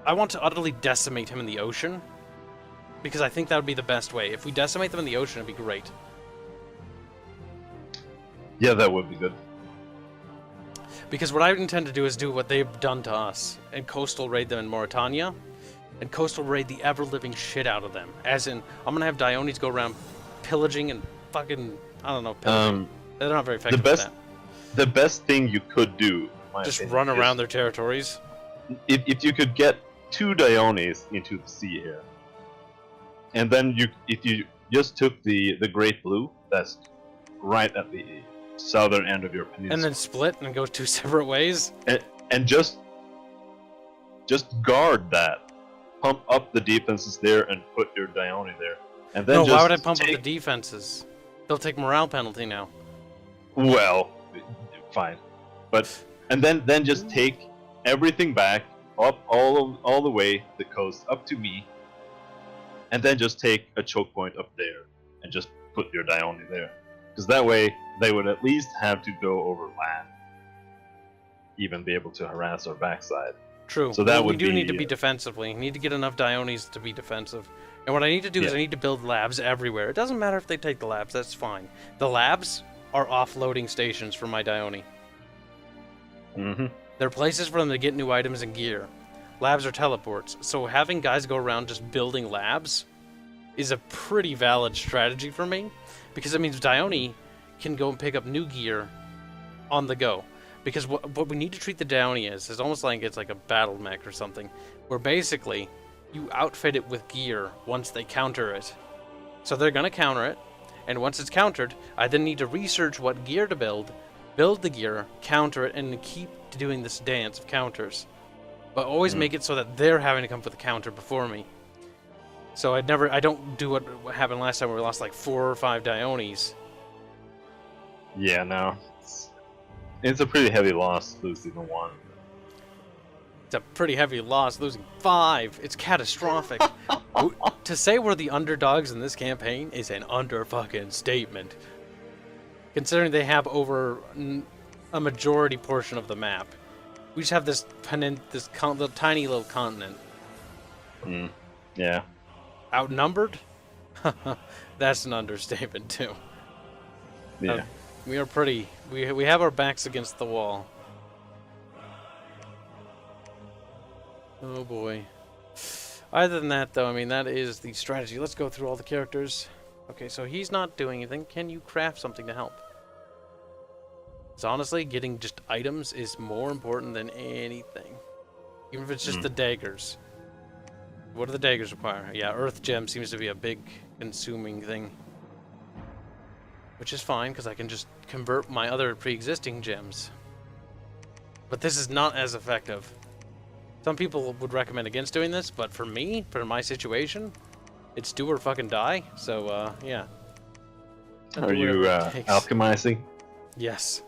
utterly decimate him in the ocean. Because I think that would be the best way. If we decimate them in the ocean, it'd be great. Yeah, that would be good. Because what I intend to do is do what they've done to us, and coastal raid them in Mauritania, and coastal raid the ever-living shit out of them. As in, I'm gonna have Diones go around pillaging and fucking, I don't know, pillaging. They're not very effective at that. The best thing you could do, in my just opinion, run around their territories. If you could get 2 Diones into the sea here, and then if you just took the Great Blue, that's right at the southern end of your peninsula, and then split and go 2 separate ways, and just guard that, pump up the defenses there, and put your Dione there, and then why would I pump up the defenses? They'll take morale penalty now. Well, fine, and then just take everything back up all the way the coast up to me, and then just take a choke point up there and just put your Dione there. Because that way, they would at least have to go over land, even be able to harass our backside. True. So that we need to be defensive. We need to get enough Diones to be defensive. And what I need to do is I need to build labs everywhere. It doesn't matter if they take the labs, that's fine. The labs are offloading stations for my Dione. They're places for them to get new items and gear. Labs are teleports. So having guys go around just building labs is a pretty valid strategy for me. Because it means Dione can go and pick up new gear on the go. Because what we need to treat the Dione is almost like it's like a battle mech or something. Where basically, you outfit it with gear once they counter it. So they're going to counter it. And once it's countered, I then need to research what gear to build the gear, counter it, and keep doing this dance of counters. But always make it so that they're having to come up with a counter before me. So I don't do what happened last time where we lost like 4 or 5 Diones. Yeah, no. It's a pretty heavy loss losing the 1. It's a pretty heavy loss losing 5. It's catastrophic. To say we're the underdogs in this campaign is an under-fucking statement. Considering they have over a majority portion of the map. We just have this little tiny little continent. Yeah. Outnumbered? That's an understatement too. Yeah. We are pretty. We have our backs against the wall. Oh boy. Other than that, though, I mean, that is the strategy. Let's go through all the characters. Okay, so he's not doing anything. Can you craft something to help? So honestly, getting just items is more important than anything. Even if it's just the daggers. What do the daggers require? Yeah, Earth Gem seems to be a big consuming thing. Which is fine, because I can just convert my other pre-existing gems. But this is not as effective. Some people would recommend against doing this, but for me, for my situation, it's do or fucking die. So, yeah. Are you alchemizing? Yes.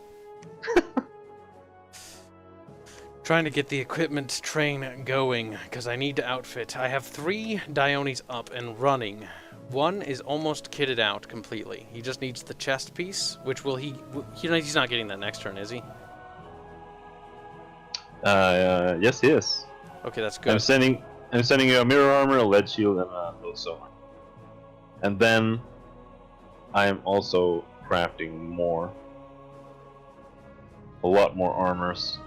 Trying to get the equipment train going, because I need to outfit. I have 3 Diones up and running, one is almost kitted out completely. He just needs the chest piece, which he's not getting that next turn, is he? Yes, he is. Okay, that's good. I'm sending you a mirror armor, a lead shield, and a low sonar. And then I am also crafting more. A lot more armors.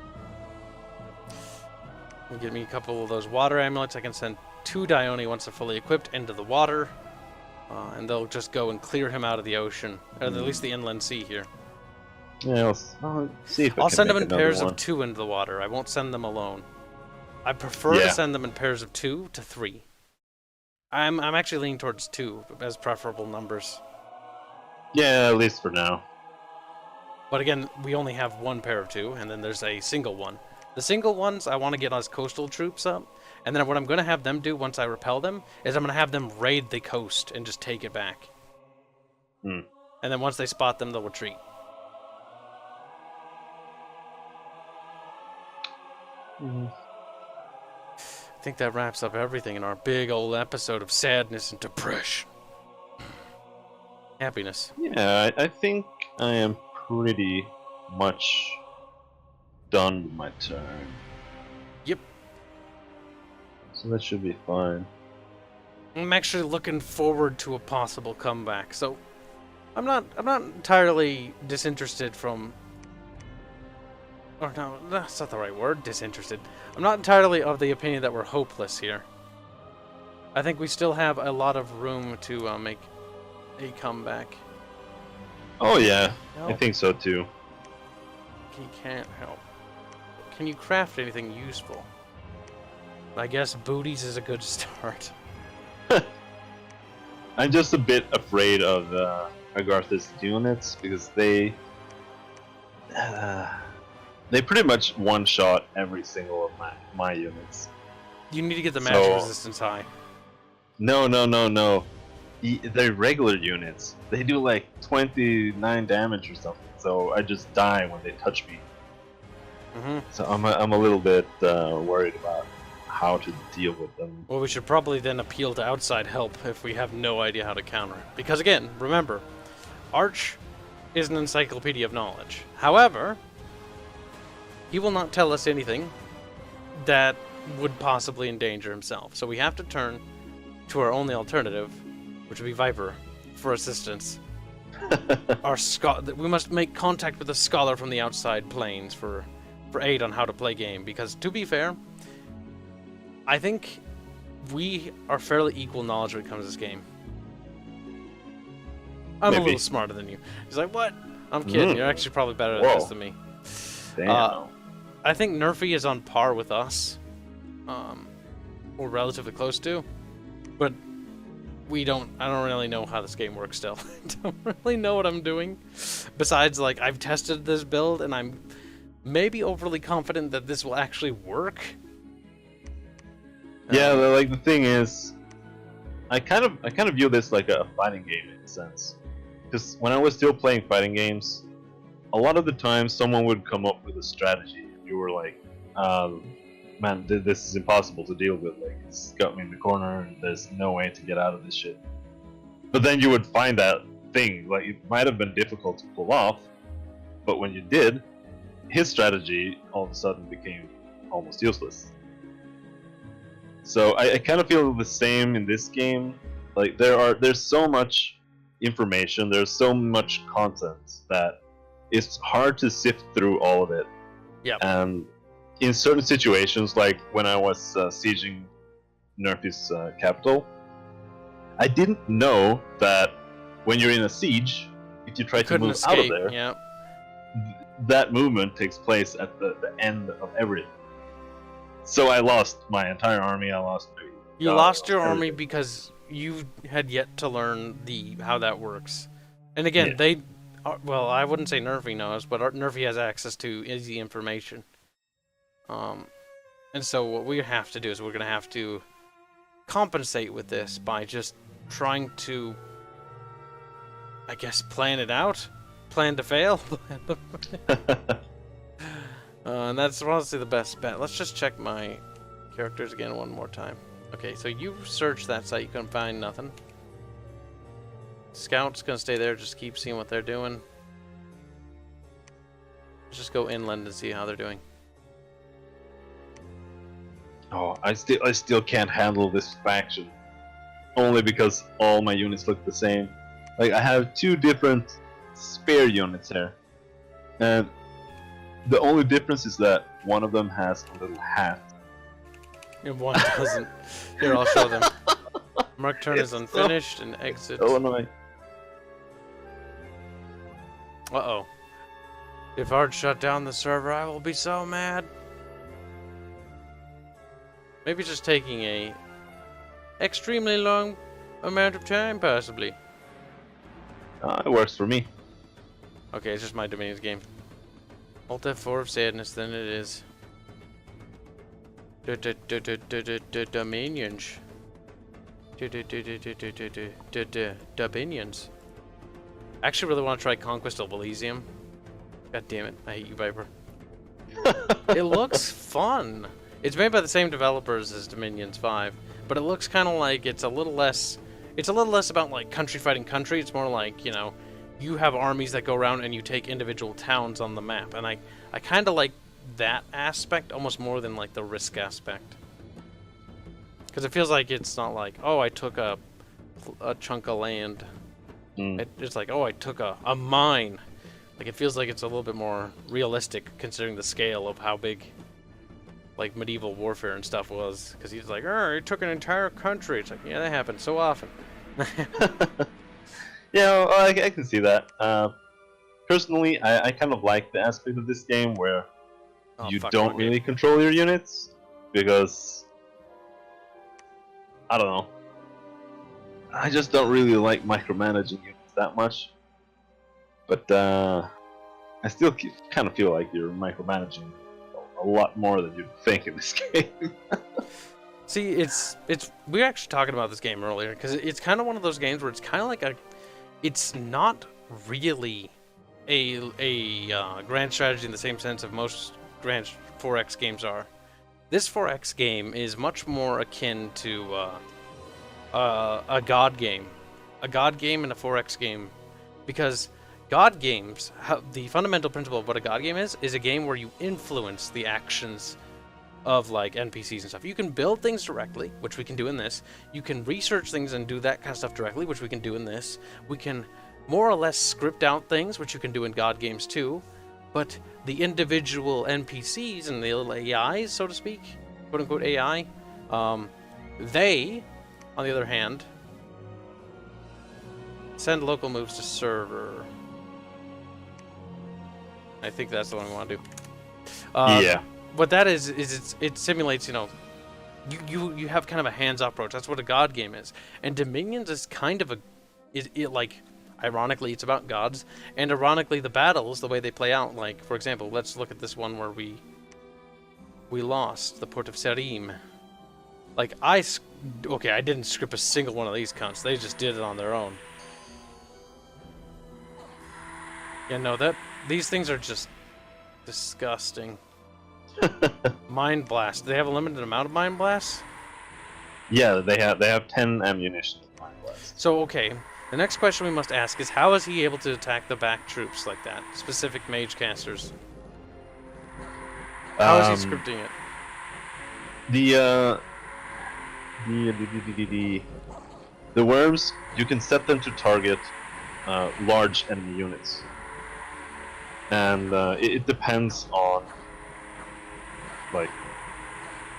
Give me a couple of those water amulets. I can send 2 Dione once they're fully equipped into the water. And they'll just go and clear him out of the ocean. Or at least the inland sea here. Yeah, I'll see if I'll send them in pairs of 2 into the water. I won't send them alone. I prefer to send them in pairs of 2 to 3. I'm actually leaning towards 2 as preferable numbers. Yeah, at least for now. But again, we only have 1 pair of 2, and then there's a single one. The single ones, I want to get us coastal troops up, and then what I'm going to have them do once I repel them is I'm going to have them raid the coast and just take it back. And then once they spot them, they'll retreat. I think that wraps up everything in our big old episode of sadness and depression. Happiness. Yeah, I think I am pretty much done with my turn. Yep. So that should be fine. I'm actually looking forward to a possible comeback. So I'm not entirely disinterested from... Or no, that's not the right word, disinterested. I'm not entirely of the opinion that we're hopeless here. I think we still have a lot of room to make a comeback. Oh yeah, No. I think so too. He can't help. Can you craft anything useful? I guess booties is a good start. I'm just a bit afraid of Agartha's units because they pretty much one-shot every single of my units. You need to get the magic resistance high. No. They're regular units. They do like 29 damage or something, so I just die when they touch me. So I'm a little bit worried about how to deal with them. Well, we should probably then appeal to outside help if we have no idea how to counter it. Because again, remember, Arch is an encyclopedia of knowledge. However, he will not tell us anything that would possibly endanger himself. So we have to turn to our only alternative, which would be Viper, for assistance. We must make contact with a scholar from the outside planes for aid on how to play game. Because to be fair, I think we are fairly equal knowledge when it comes to this game. I'm a little smarter than you. He's like, what? I'm kidding. You're actually probably better at this than me. Damn. I think Nerfy is on par with us. Or relatively close to. But I don't really know how this game works still. I don't really know what I'm doing. Besides, like, I've tested this build, and I'm maybe overly confident that this will actually work. Yeah, like the thing is, I kind of view this like a fighting game in a sense. Because when I was still playing fighting games, a lot of the time someone would come up with a strategy, and you were like, man, this is impossible to deal with. Like, it's got me in the corner, and there's no way to get out of this shit. But then you would find that thing, like, it might have been difficult to pull off, but when you did, his strategy all of a sudden became almost useless. So I kind of feel the same in this game. Like, there's so much information, there's so much content that it's hard to sift through all of it. Yeah. And in certain situations, like when I was sieging Nerfy's capital, I didn't know that when you're in a siege, if you try to move out of there, that movement takes place at the end of everything. So I lost my entire army. You lost your army because you had yet to learn how that works. And again, well, I wouldn't say Nerfy knows, but Nerfy has access to easy information. And so what we have to do is we're going to have to compensate with this by just trying to, I guess, plan it out. Plan to fail. And that's honestly the best bet. Let's just check my characters again one more time. Okay, so you searched that site, you couldn't find nothing. Scout's gonna stay there, just keep seeing what they're doing. Let's just go inland and see how they're doing. Oh, I still can't handle this faction. Only because all my units look the same. Like, I have 2 different spare units here. And the only difference is that one of them has a little hat. And one doesn't. Here, I'll show them. Mark turn is unfinished and exit. So annoying. Uh-oh. If Hard shut down the server, I will be so mad. Maybe just taking a extremely long amount of time, possibly. It works for me. Okay, it's just my Dominions game. Alt F4 of sadness, then it is. Dominions. Dominions. I actually really want to try Conquest of Elysium. God damn it, I hate you, Viper. It looks fun. It's made by the same developers as Dominions 5, but it looks kind of like it's a little less about like country fighting country. It's more like, you know, you have armies that go around and you take individual towns on the map, and I kind of like that aspect almost more than like the Risk aspect, because it feels like it's not like, oh, I took a chunk of land. It's like, oh, I took a mine. Like, it feels like it's a little bit more realistic considering the scale of how big like medieval warfare and stuff was, because he's like, oh, he took an entire country. It's like, yeah, that happens so often. Yeah, well, I can see that. Personally, I kind of like the aspect of this game where you don't really control your units, because I don't know. I just don't really like micromanaging units that much. But I still kind of feel like you're micromanaging a lot more than you'd think in this game. See, it's we were actually talking about this game earlier, because it's kind of one of those games where it's kind of like it's not really a grand strategy in the same sense of most grand 4X games are. This 4X game is much more akin to a God game, and a 4X game, because God games, the fundamental principle of what a God game is a game where you influence the actions of like NPCs and stuff. You can build things directly, which we can do in this. You can research things and do that kind of stuff directly, which we can do in this. We can more or less script out things, which you can do in God games too. But the individual NPCs and the little AIs, so to speak, quote unquote AI, they, on the other hand, send local moves to server. I think that's the one we want to do. Yeah. What that is it simulates, you know, you have kind of a hands-off approach. That's what a God game is. And Dominions is kind of like, ironically, it's about gods. And ironically, the battles, the way they play out, like, for example, let's look at this one where we lost the port of Serim. Like, I didn't script a single one of these cunts. They just did it on their own. Yeah, no, these things are just disgusting. Mind blast. Do they have a limited amount of mind blasts? Yeah, they have 10 ammunition mind blasts. So okay, the next question we must ask is, how is he able to attack the back troops like that? Specific mage casters. How is he scripting it? The worms, you can set them to target large enemy units. And it depends on, like,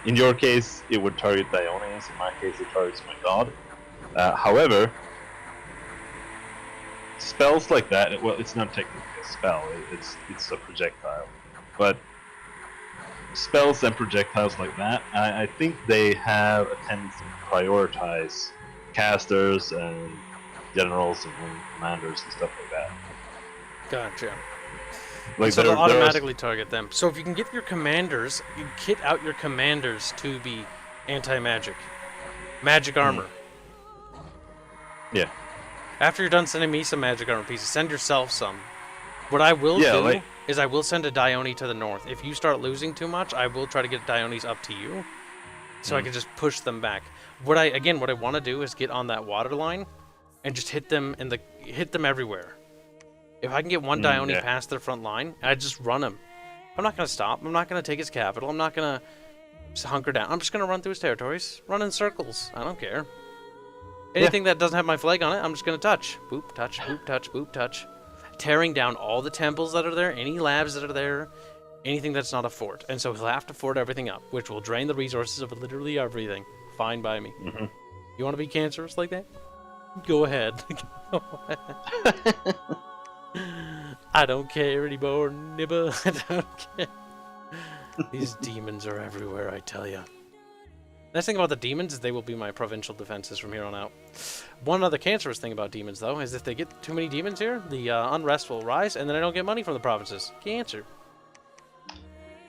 in your case, it would target Diones. In my case, it targets my god. However, spells like that, well, it's not technically a spell, it's a projectile. But spells and projectiles like that, I think they have a tendency to prioritize casters and generals and commanders and stuff like that. Gotcha. Like, so they'll automatically target them. So if you can get your commanders, you kit out your commanders to be anti-magic. Magic armor. Yeah. After you're done sending me some magic armor pieces, send yourself some. What I will do is I will send a Dione to the north. If you start losing too much, I will try to get Diones up to you, so I can just push them back. What I want to do is get on that water line and just hit them everywhere. If I can get one Dione past their front line, I just run him. I'm not gonna stop. I'm not gonna take his capital. I'm not gonna just hunker down. I'm just gonna run through his territories, run in circles. I don't care. Anything that doesn't have my flag on it, I'm just gonna touch. Boop, touch, boop, touch, boop, touch. Tearing down all the temples that are there, any labs that are there, anything that's not a fort. And so he'll have to fort everything up, which will drain the resources of literally everything. Fine by me. You want to be cancerous like that? Go ahead. I don't care anymore, Nibba. I don't care. These demons are everywhere, I tell ya. Nice thing about the demons is they will be my provincial defenses from here on out. One other cancerous thing about demons, though, is if they get too many demons here, the unrest will rise, and then I don't get money from the provinces. Cancer.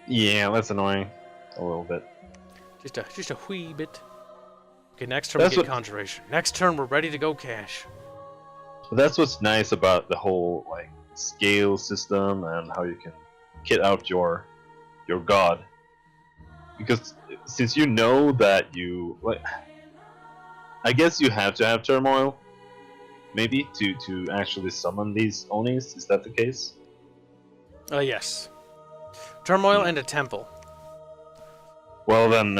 Yeah, that's annoying. A little bit. Just a wee bit. Okay, next turn we get conjuration. Next turn we're ready to go cash. That's what's nice about the whole like scale system and how you can kit out your god. Because since you know that you like, I guess you have to have turmoil, maybe to actually summon these Onis. Is that the case? Yes. Turmoil and a temple. Well then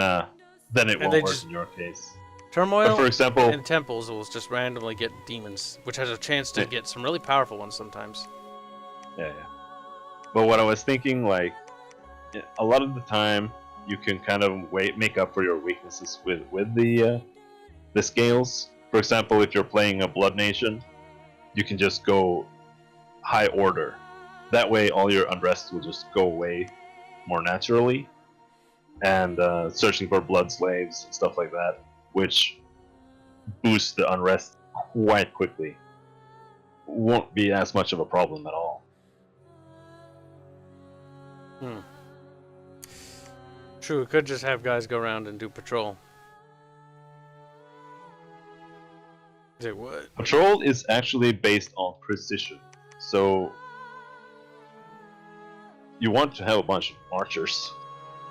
it won't work in your case. Turmoil but for example, and temples will just randomly get demons, which has a chance to get some really powerful ones sometimes. Yeah. But what I was thinking, like, a lot of the time you can kind of make up for your weaknesses with the scales. For example, if you're playing a Blood Nation, you can just go high order. That way, all your unrest will just go away more naturally. And searching for blood slaves and stuff like that, which boosts the unrest quite quickly. Won't be as much of a problem at all. True, we could just have guys go around and do patrol. Say what? Patrol is actually based on precision, so you want to have a bunch of archers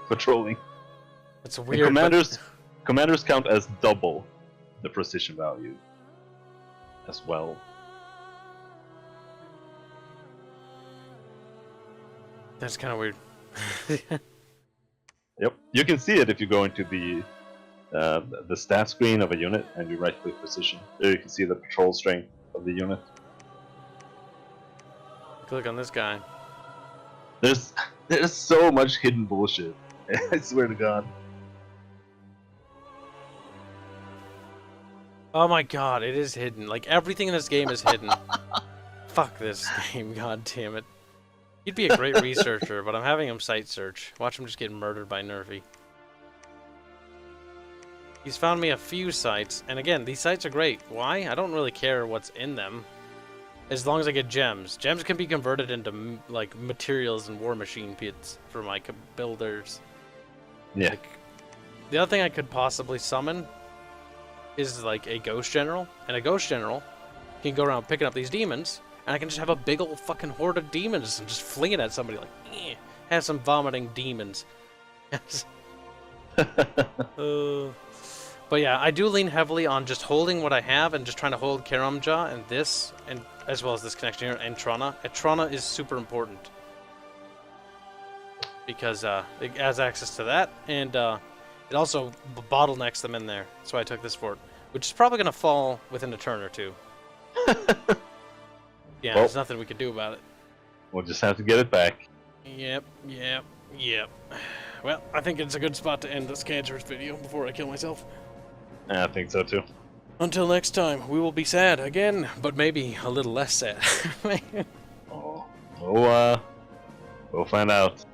patrolling. That's weird. And commanders count as double the precision value as well. That's kind of weird. Yep, you can see it if you go into the stat screen of a unit and you right-click precision. There you can see the patrol strength of the unit. Click on this guy. There's so much hidden bullshit. I swear to God. Oh my God, it is hidden. Like everything in this game is hidden. Fuck this game, god damn it. He'd be a great researcher, but I'm having him site search. Watch him just get murdered by Nervy. He's found me a few sites, and again, these sites are great. Why? I don't really care what's in them, as long as I get gems. Gems can be converted into like materials and war machine pits for my builders. Yeah. Like, the other thing I could possibly summon is like a ghost general, and a ghost general can go around picking up these demons. And I can just have a big old fucking horde of demons and just fling it at somebody like, have some vomiting demons. But yeah, I do lean heavily on just holding what I have and just trying to hold Karamja and this, and as well as this connection here, and Trana. Trana is super important. Because it has access to that, and it also bottlenecks them in there. That's why I took this fort. Which is probably going to fall within a turn or two. Yeah, there's nothing we can do about it. We'll just have to get it back. Yep. Well, I think it's a good spot to end this cancerous video before I kill myself. I think so too. Until next time, we will be sad again, but maybe a little less sad. We'll find out.